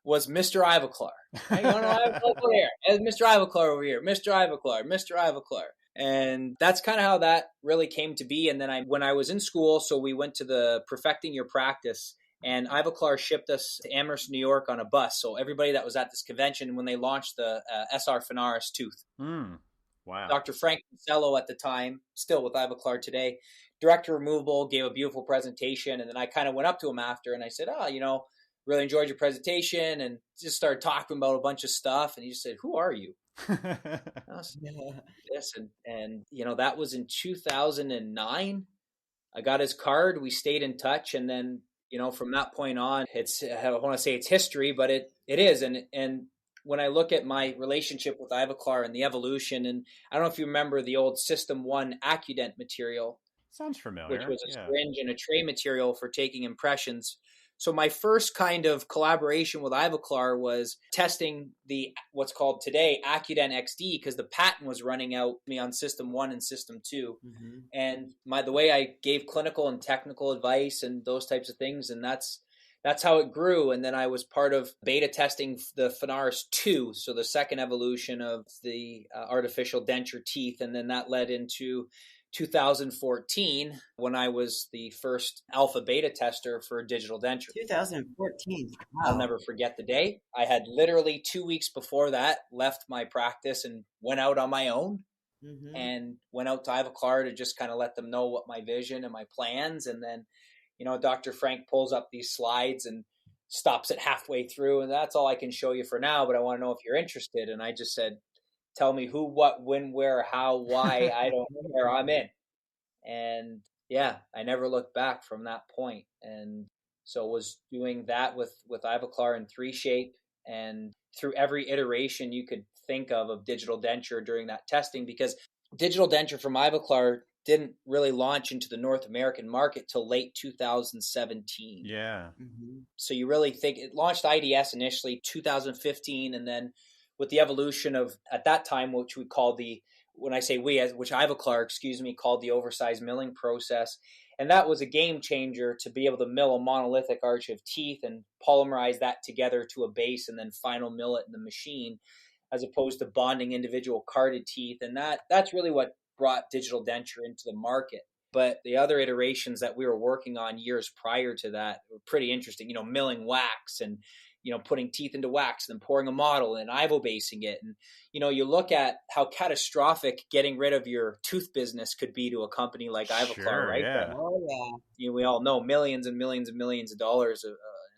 was Mr. Ivoclar. Hey, you want to Ivoclar over here? Mr. Ivoclar over here. Mr. Ivoclar. Mr. Ivoclar. And that's kind of how that really came to be. And then when I was in school, so we went to the Perfecting Your Practice, and Ivoclar shipped us to Amherst, New York on a bus. So everybody that was at this convention when they launched the SR Finaris tooth. Wow. Dr. Frank Marcello at the time, still with Ivoclar today, director removable, gave a beautiful presentation. And then I kind of went up to him after and I said, really enjoyed your presentation, and just started talking about a bunch of stuff. And he just said, "Who are you?" I said, "This." And that was in 2009. I got his card. We stayed in touch. And then, from that point on, I don't want to say it's history, but it is. And when I look at my relationship with Ivoclar and the evolution, and I don't know if you remember the old System 1 Accudent material. Sounds familiar. Which was a syringe and a tray material for taking impressions. So my first kind of collaboration with Ivoclar was testing the what's called today Accudent XD, because the patent was running out me on System 1 and System 2. Mm-hmm. And the way I gave clinical and technical advice and those types of things, and that's how it grew. And then I was part of beta testing the Phenaris 2, so the second evolution of the artificial denture teeth. And then that led into 2014, when I was the first alpha beta tester for digital denture. 2014. Wow. I'll never forget the day. I had literally 2 weeks before that left my practice and went out on my own, and went out to Ivoclar to just kind of let them know what my vision and my plans. And then, Dr. Frank pulls up these slides and stops it halfway through. And that's all I can show you for now, but I want to know if you're interested. And I just said, "Tell me who, what, when, where, how, why. I don't care. I'm in." And yeah, I never looked back from that point. And so was doing that with Ivoclar and 3Shape, and through every iteration you could think of digital denture during that testing, because digital denture from Ivoclar didn't really launch into the North American market till late 2017. Yeah. Mm-hmm. So you really think it launched IDS initially 2015, and then with the evolution of, at that time, which we called which Ivoclar, called the oversized milling process. And that was a game changer to be able to mill a monolithic arch of teeth and polymerize that together to a base and then final mill it in the machine, as opposed to bonding individual carded teeth. And that's really what brought digital denture into the market. But the other iterations that we were working on years prior to that were pretty interesting, milling wax and putting teeth into wax, and then pouring a model and ivobasing it. And, you look at how catastrophic getting rid of your tooth business could be to a company like Ivoclar, right? Yeah. Oh, yeah. We all know millions and millions and millions of dollars in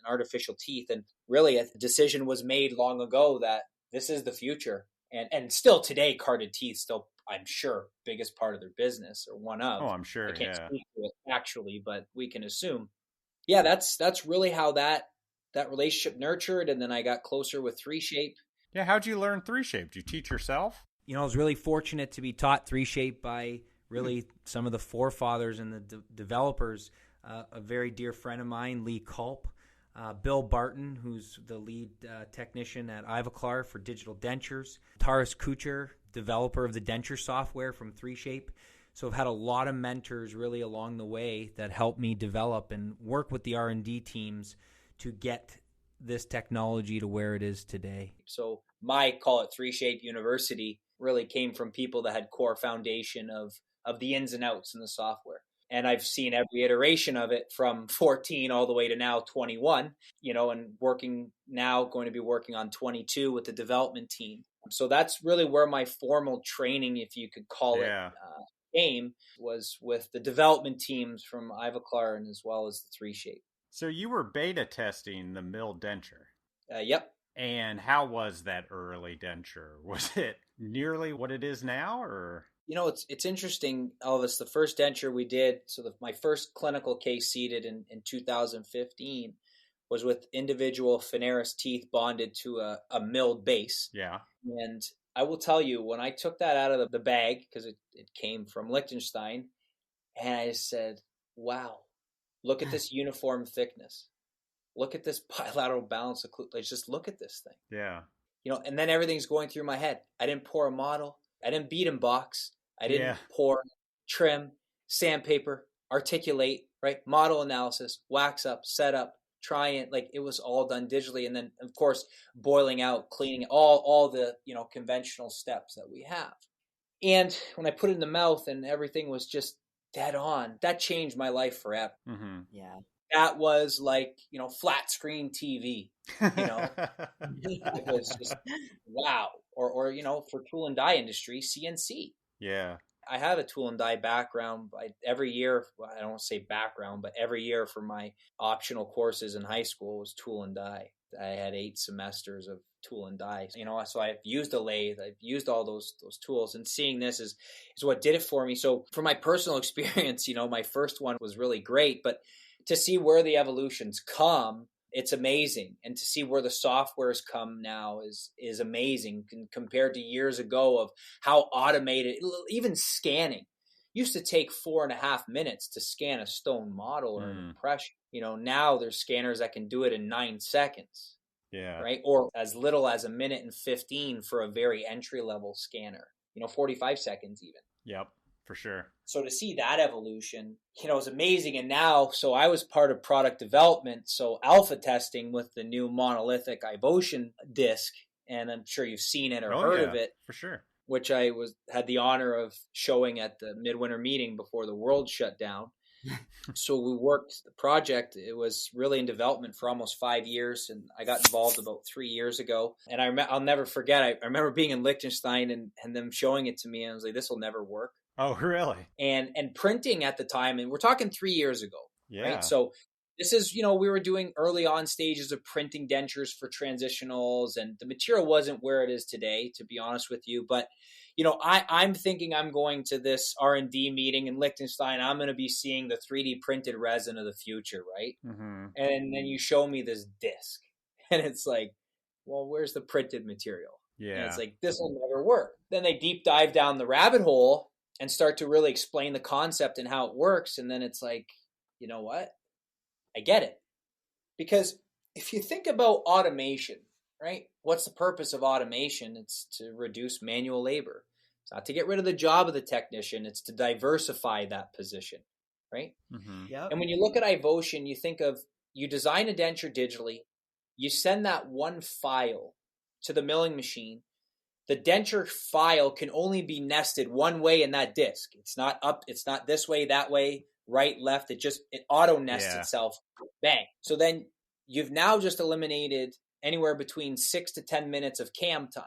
artificial teeth. And really a decision was made long ago that this is the future. And still today, carded teeth still, I'm sure, biggest part of their business, or one of. Oh, I'm sure. I can't speak to it actually, but we can assume. Yeah, that's really how that relationship nurtured. And then I got closer with 3Shape. Yeah, how'd you learn 3Shape? Did you teach yourself? I was really fortunate to be taught 3Shape by really some of the forefathers and the developers. A very dear friend of mine, Lee Culp, Bill Barton, who's the lead technician at Ivoclar for digital dentures, Taras Kucher, developer of the denture software from 3Shape. So I've had a lot of mentors really along the way that helped me develop and work with the R&D teams to get this technology to where it is today. So my, call it 3Shape University, really came from people that had core foundation of the ins and outs in the software. And I've seen every iteration of it from 14 all the way to now 21, and going to be working on 22 with the development team. So that's really where my formal training, if you could call it, came, was with the development teams from Ivoclar and as well as the 3Shape. So you were beta testing the mill denture. Yep. And how was that early denture? Was it nearly what it is now, or? It's interesting, Elvis. The first denture we did, my first clinical case seated in 2015 was with individual Phenaris teeth bonded to a milled base. Yeah. And I will tell you, when I took that out of the bag, because it came from Liechtenstein, and I said, wow, look at this uniform thickness. Look at this bilateral balance. Let's just look at this thing. Yeah. And then everything's going through my head. I didn't pour a model. I didn't beat and box. I didn't pour, trim, sandpaper, articulate, right? Model analysis, wax up, set up, try it. Like, it was all done digitally. And then, of course, boiling out, cleaning, all the, conventional steps that we have. And when I put it in the mouth and everything was just dead on, that changed my life forever. Mm-hmm. Yeah. That was like, flat screen TV, It was just, wow. or for tool and die industry, CNC. Yeah. I have a tool and die background. Every year, well, I don't want to say background, but every year for my optional courses in high school was tool and die. I had 8 semesters of tool and die. So I've used a lathe, I've used all those tools, and seeing this is what did it for me. So for my personal experience, my first one was really great, but to see where the evolutions come, it's amazing. And to see where the softwares come now is amazing compared to years ago of how automated, even scanning used to take 4.5 minutes to scan a stone model or an impression. Now there's scanners that can do it in 9 seconds. Yeah. Right. Or as little as 1:15 for a very entry level scanner, 45 seconds even. Yep, for sure. So to see that evolution, is amazing. And now, so I was part of product development, so alpha testing with the new monolithic iVotion disc, and I'm sure you've seen it or heard of it. For sure. Which I had the honor of showing at the midwinter meeting before the world shut down. So we worked the project. It was really in development for almost 5 years, and I got involved about 3 years ago. And I'll never forget, I remember being in Liechtenstein and them showing it to me, and I was like, this will never work. Oh, really? And printing at the time, and we're talking 3 years ago. Yeah. Right? So this is, we were doing early on stages of printing dentures for transitionals, and the material wasn't where it is today, to be honest with you. But, I'm thinking I'm going to this R&D meeting in Liechtenstein. I'm going to be seeing the 3D printed resin of the future, right? Mm-hmm. And then you show me this disc, and it's like, well, where's the printed material? Yeah. And it's like, this will never work. Then they deep dive down the rabbit hole and start to really explain the concept and how it works. And then it's like, you know what? I get it. Because if you think about automation, right? What's the purpose of automation? It's to reduce manual labor. It's not to get rid of the job of the technician. It's to diversify that position, right? Mm-hmm. Yep. And when you look at iVotion, you think of, you design a denture digitally, you send that one file to the milling machine. The denture file can only be nested one way in that disc. It's not up, it's not this way, that way, right, left. It auto nests itself. Bang. So then you've now just eliminated anywhere between 6 to 10 minutes of cam time.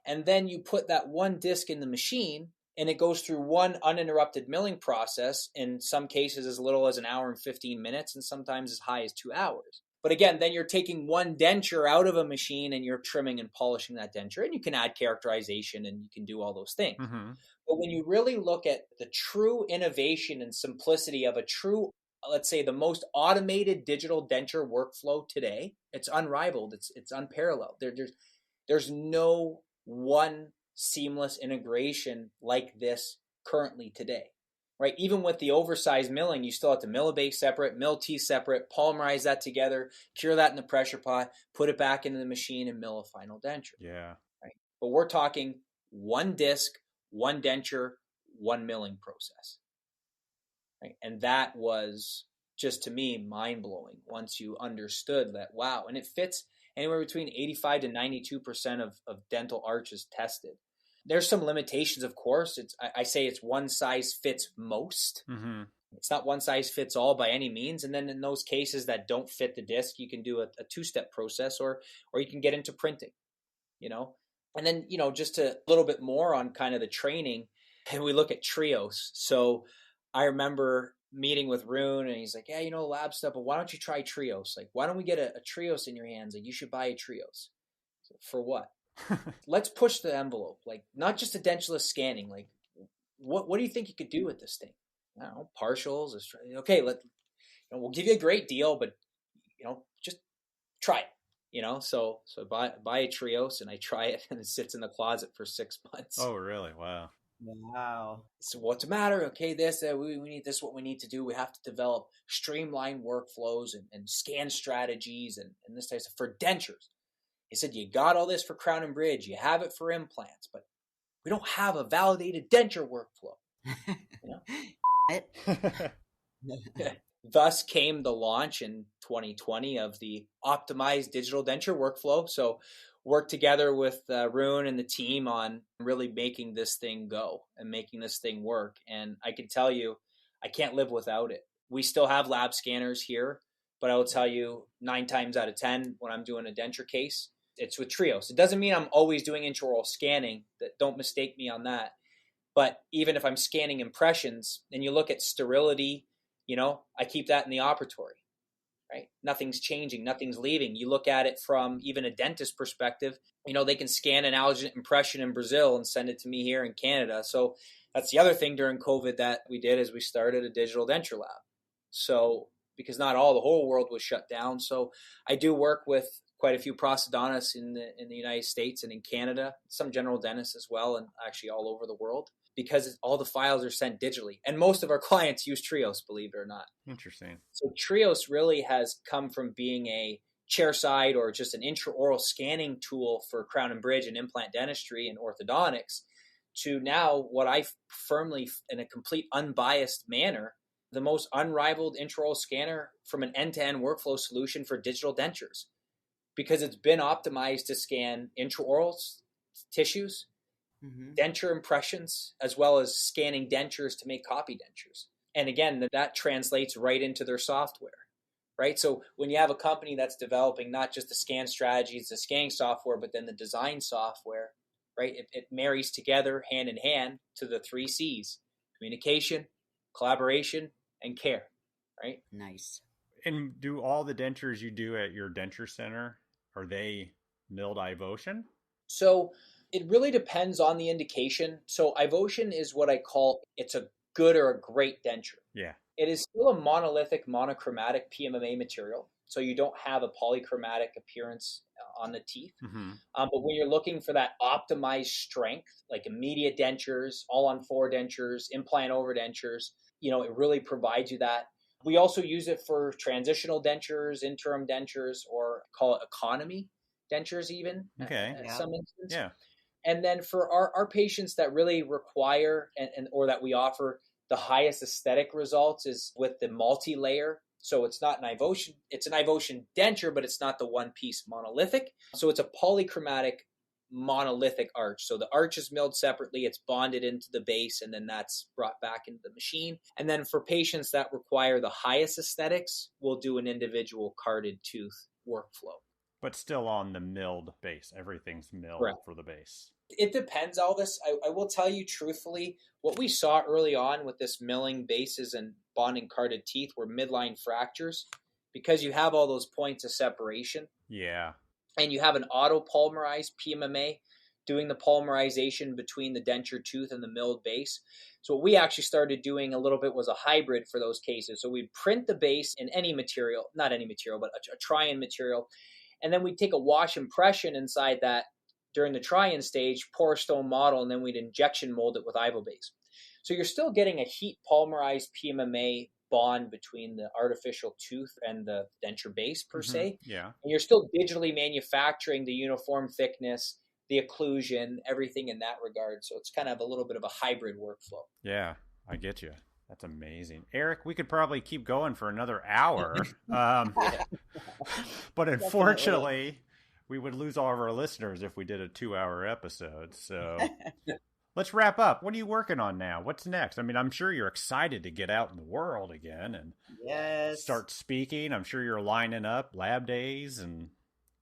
And then you put that one disc in the machine, and it goes through one uninterrupted milling process, in some cases as little as 1 hour and 15 minutes, and sometimes as high as 2 hours. But again, then you're taking one denture out of a machine and you're trimming and polishing that denture, and you can add characterization and you can do all those things. Mm-hmm. But when you really look at the true innovation and simplicity of a true, let's say, the most automated digital denture workflow today, it's unrivaled. It's unparalleled. There's no one seamless integration like this currently today, right? Even with the oversized milling, you still have to mill a base separate, mill teeth separate, polymerize that together, cure that in the pressure pot, put it back into the machine, and mill a final denture. Yeah. Right. But we're talking one disc, one denture, one milling process. Right. And that was just, to me, mind-blowing once you understood that, wow. And it fits anywhere between 85 to 92% of dental arches tested. There's some limitations, of course. I say it's one size fits most. Mm-hmm. It's not one size fits all by any means. And then in those cases that don't fit the disc, you can do a two-step process, or you can get into printing, And then, just a little bit more on kind of the training, and we look at trios. So I remember meeting with Rune, and he's like, yeah, lab stuff, but why don't you try trios? Like, why don't we get a trios in your hands? Like, you should buy a trios. So, for what? Let's push the envelope. Like, not just a dentulous scanning. Like, what do you think you could do with this thing? I don't know, partials. Okay, we'll give you a great deal, but just try it. So buy a trios, and I try it, and it sits in the closet for 6 months. Oh, really? Wow. So what's the matter? Okay, we need this. What we need to do, we have to develop streamlined workflows and scan strategies and this type of stuff for dentures. He said, you got all this for crown and bridge. You have it for implants, but we don't have a validated denture workflow. Thus came the launch in 2020 of the optimized digital denture workflow. So worked together with Rune and the team on really making this thing go and making this thing work. And I can tell you, I can't live without it. We still have lab scanners here, but I will tell you 9 times out of 10 when I'm doing a denture case, It's with Trios. It doesn't mean I'm always doing intraoral scanning. Don't mistake me on that. But even if I'm scanning impressions and you look at sterility, I keep that in the operatory, right? Nothing's changing, nothing's leaving. You look at it from even a dentist perspective, they can scan an alginate impression in Brazil and send it to me here in Canada. So that's the other thing during COVID that we did is we started a digital denture lab. So because not all, the whole world was shut down. So I do work with quite a few prosthodontists in the United States and in Canada, some general dentists as well, and actually all over the world, because all the files are sent digitally. And most of our clients use Trios, believe it or not. Interesting. So Trios really has come from being a chairside or just an intraoral scanning tool for crown and bridge and implant dentistry and orthodontics to now what I firmly, in a complete unbiased manner, the most unrivaled intraoral scanner from an end-to-end workflow solution for digital dentures, because it's been optimized to scan intraoral tissues, denture impressions, as well as scanning dentures to make copy dentures. And again, that translates right into their software, right? So when you have a company that's developing not just the scan strategies, the scanning software, but then the design software, right? It marries together hand in hand to the 3 C's: communication, collaboration, and care, right? Nice. And do all the dentures you do at your denture center, are they milled iVotion? So it really depends on the indication. So iVotion is what I call, it's a good or a great denture. Yeah. It is still a monolithic, monochromatic PMMA material. So you don't have a polychromatic appearance on the teeth. But when you're looking for that optimized strength, like immediate dentures, all on 4 dentures, implant over dentures, it really provides you that. We also use it for transitional dentures, interim dentures, or call it economy dentures even. Okay. At some instance. Yeah. And then for our patients that really require and or that we offer the highest aesthetic results is with the multi-layer. So it's not an iVotion, it's an iVotion denture, but it's not the one-piece monolithic. So it's a polychromatic monolithic arch. So the arch is milled separately, it's bonded into the base, and then that's brought back into the machine. And then for patients that require the highest aesthetics, we'll do an individual carded tooth workflow. But still on the milled base. Everything's milled Correct. for the base. It depends, Elvis. I will tell you truthfully, what we saw early on with this milling bases and bonding carded teeth were midline fractures, because you have all those points of separation. Yeah. And you have an auto-polymerized PMMA doing the polymerization between the denture tooth and the milled base. So what we actually started doing a little bit was a hybrid for those cases. So we'd print the base in any material, not any material, but a try-in material. And then we'd take a wash impression inside that during the try-in stage, pour a stone model, and then we'd injection mold it with IvoBase. So you're still getting a heat polymerized PMMA bond between the artificial tooth and the denture base per se. Yeah. And you're still digitally manufacturing the uniform thickness, the occlusion, everything in that regard. So it's kind of a little bit of a hybrid workflow. Yeah, I get you. That's amazing. Eric, we could probably keep going for another hour. But unfortunately, we would lose all of our listeners if we did a 2-hour episode. So let's wrap up. What are you working on now? What's next? I mean, I'm sure you're excited to get out in the world again and start speaking. I'm sure you're lining up lab days and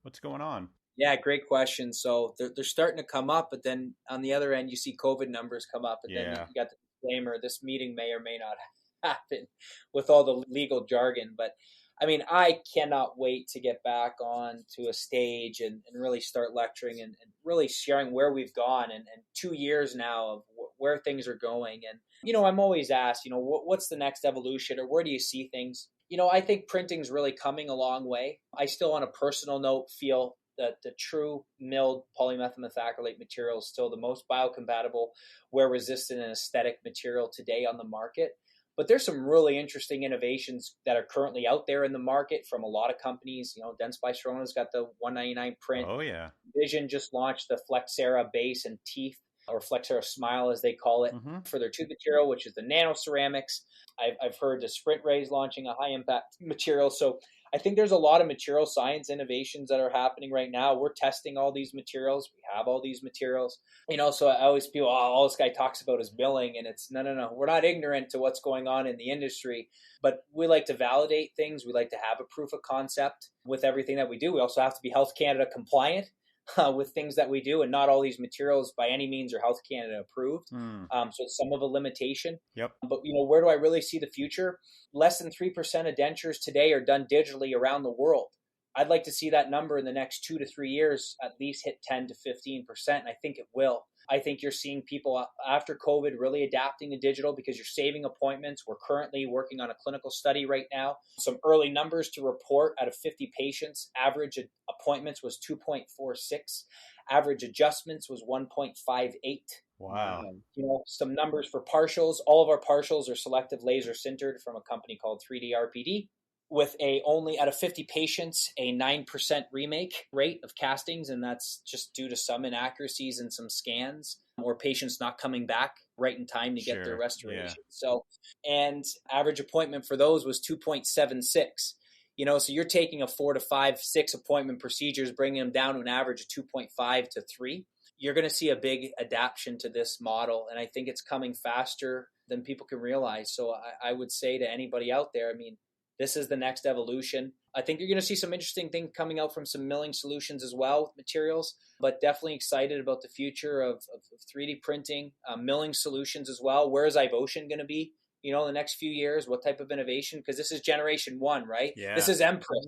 what's going on? Yeah, great question. So they're starting to come up, but then on the other end, you see COVID numbers come up, and then you got the disclaimer, this meeting may or may not happen with all the legal jargon. But I mean, I cannot wait to get back on to a stage and really start lecturing and really sharing where we've gone and 2 years now of where things are going. And, I'm always asked, what's the next evolution or where do you see things? I think printing's really coming a long way. I still, on a personal note, feel that the true milled polymethyl methacrylate material is still the most biocompatible, wear-resistant, and aesthetic material today on the market. But there's some really interesting innovations that are currently out there in the market from a lot of companies. Dents by Sorona's got the 199 print. Oh, yeah. Vision just launched the Flexera base and teeth, or Flexera Smile as they call it, for their tooth material, which is the nano ceramics. I've heard the Sprint Ray's launching a high-impact material. So I think there's a lot of material science innovations that are happening right now. We're testing all these materials. We have all these materials. So I always feel, all this guy talks about is milling, and it's no. We're not ignorant to what's going on in the industry, but we like to validate things. We like to have a proof of concept with everything that we do. We also have to be Health Canada compliant. with things that we do, and not all these materials by any means are Health Canada approved. So it's some of a limitation. Yep. But where do I really see the future? Less than 3% of dentures today are done digitally around the world. I'd like to see that number in the next 2 to 3 years at least hit 10 to 15%. And I think it will. I think you're seeing people after COVID really adapting to digital because you're saving appointments. We're currently working on a clinical study right now. Some early numbers to report: out of 50 patients, average appointments was 2.46. Average adjustments was 1.58. Wow. Some numbers for partials. All of our partials are selective laser sintered from a company called 3D RPD. With only out of 50 patients, a 9% remake rate of castings, and that's just due to some inaccuracies in some scans or patients not coming back right in time to get their restoration. Yeah. So, and average appointment for those was 2.76. So you're taking a 4 to 5, 6 appointment procedures, bringing them down to an average of 2.5 to 3. You're going to see a big adaptation to this model, and I think it's coming faster than people can realize. So I would say to anybody out there, this is the next evolution. I think you're going to see some interesting things coming out from some milling solutions as well with materials, but definitely excited about the future of 3D printing, milling solutions as well. Where is iVotion going to be, in the next few years? What type of innovation? Because this is generation 1, right? Yeah. This is Empress,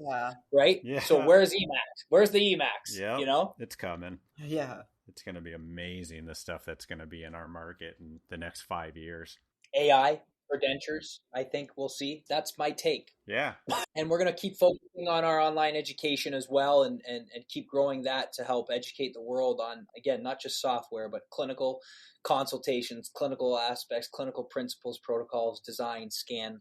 right? Yeah. So where's Emax? Where's the Emax? Yeah. It's coming. Yeah. It's going to be amazing, the stuff that's going to be in our market in the next 5 years. AI for dentures, I think we'll see. That's my take. Yeah. And we're going to keep focusing on our online education as well and keep growing that to help educate the world on, again, not just software, but clinical consultations, clinical aspects, clinical principles, protocols, design, scan,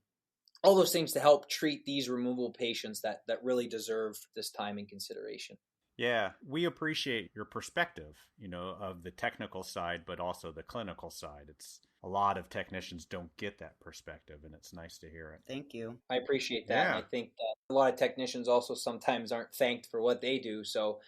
all those things to help treat these removable patients that really deserve this time and consideration. Yeah, we appreciate your perspective, of the technical side, but also the clinical side. It's a lot of technicians don't get that perspective, and it's nice to hear it. Thank you. I appreciate that. Yeah. And I think that a lot of technicians also sometimes aren't thanked for what they do. So,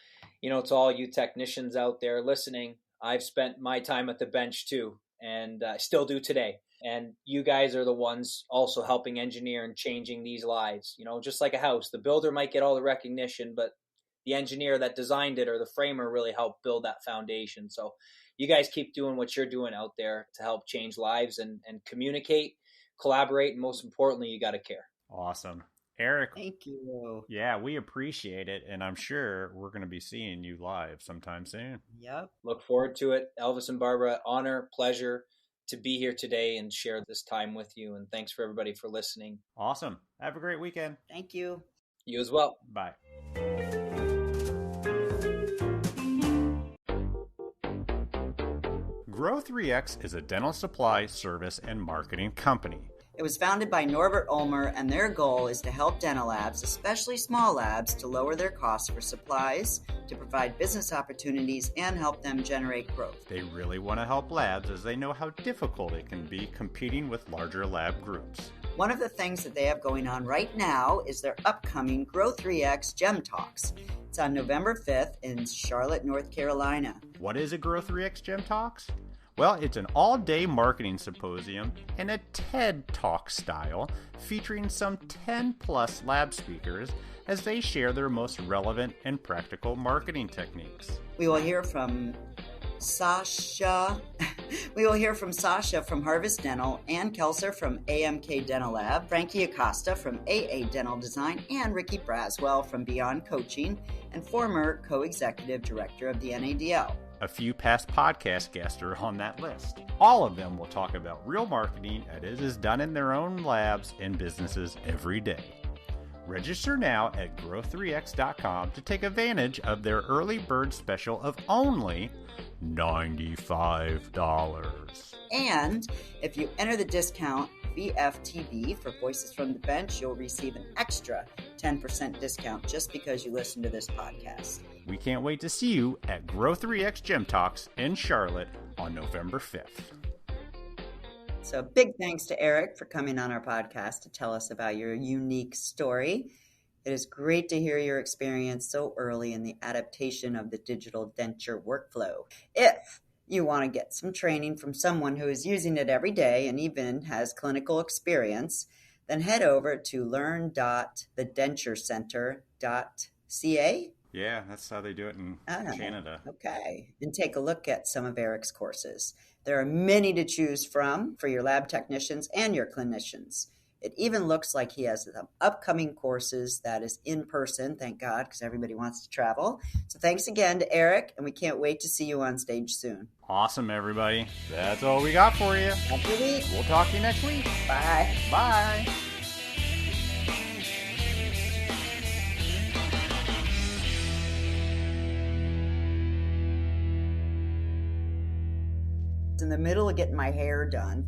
to all you technicians out there listening, I've spent my time at the bench too, and I still do today. And you guys are the ones also helping engineer and changing these lives. Just like a house, the builder might get all the recognition, but the engineer that designed it or the framer really helped build that foundation. So you guys keep doing what you're doing out there to help change lives and communicate, collaborate, and most importantly, you got to care. Awesome. Eric. Thank you. Yeah, we appreciate it. And I'm sure we're going to be seeing you live sometime soon. Yep. Look forward to it. Elvis and Barbara, honor, pleasure to be here today and share this time with you. And thanks for everybody for listening. Awesome. Have a great weekend. Thank you. You as well. Bye. Grow3X is a dental supply, service, and marketing company. It was founded by Norbert Ulmer, and their goal is to help dental labs, especially small labs, to lower their costs for supplies, to provide business opportunities, and help them generate growth. They really want to help labs as they know how difficult it can be competing with larger lab groups. One of the things that they have going on right now is their upcoming Grow3X Gem Talks. It's on November 5th in Charlotte, North Carolina. What is a Grow3X Gem Talks? Well, it's an all-day marketing symposium in a TED Talk style featuring some 10-plus lab speakers as they share their most relevant and practical marketing techniques. We will hear from Sasha. We will hear from Sasha from Harvest Dental, Ann Kelser from AMK Dental Lab, Frankie Acosta from AA Dental Design, and Ricky Braswell from Beyond Coaching and former co-executive director of the NADL. A few past podcast guests are on that list. All of them will talk about real marketing as it is done in their own labs and businesses every day. Register now at grow3x.com to take advantage of their early bird special of only $95. And if you enter the discount VFTV for Voices from the Bench, you'll receive an extra 10% discount just because you listen to this podcast. We can't wait to see you at Grow3X Gem Talks in Charlotte on November 5th. So big thanks to Eric for coming on our podcast to tell us about your unique story. It is great to hear your experience so early in the adaptation of the digital denture workflow. If you want to get some training from someone who is using it every day and even has clinical experience, then head over to learn.thedenturecenter.ca. Yeah, that's how they do it in Canada. Okay. And take a look at some of Eric's courses. There are many to choose from for your lab technicians and your clinicians. It even looks like he has some upcoming courses that is in person, thank God, because everybody wants to travel. So thanks again to Eric, and we can't wait to see you on stage soon. Awesome, everybody. That's all we got for you. Have a good week. We'll talk to you next week. Bye. Bye. In the middle of getting my hair done.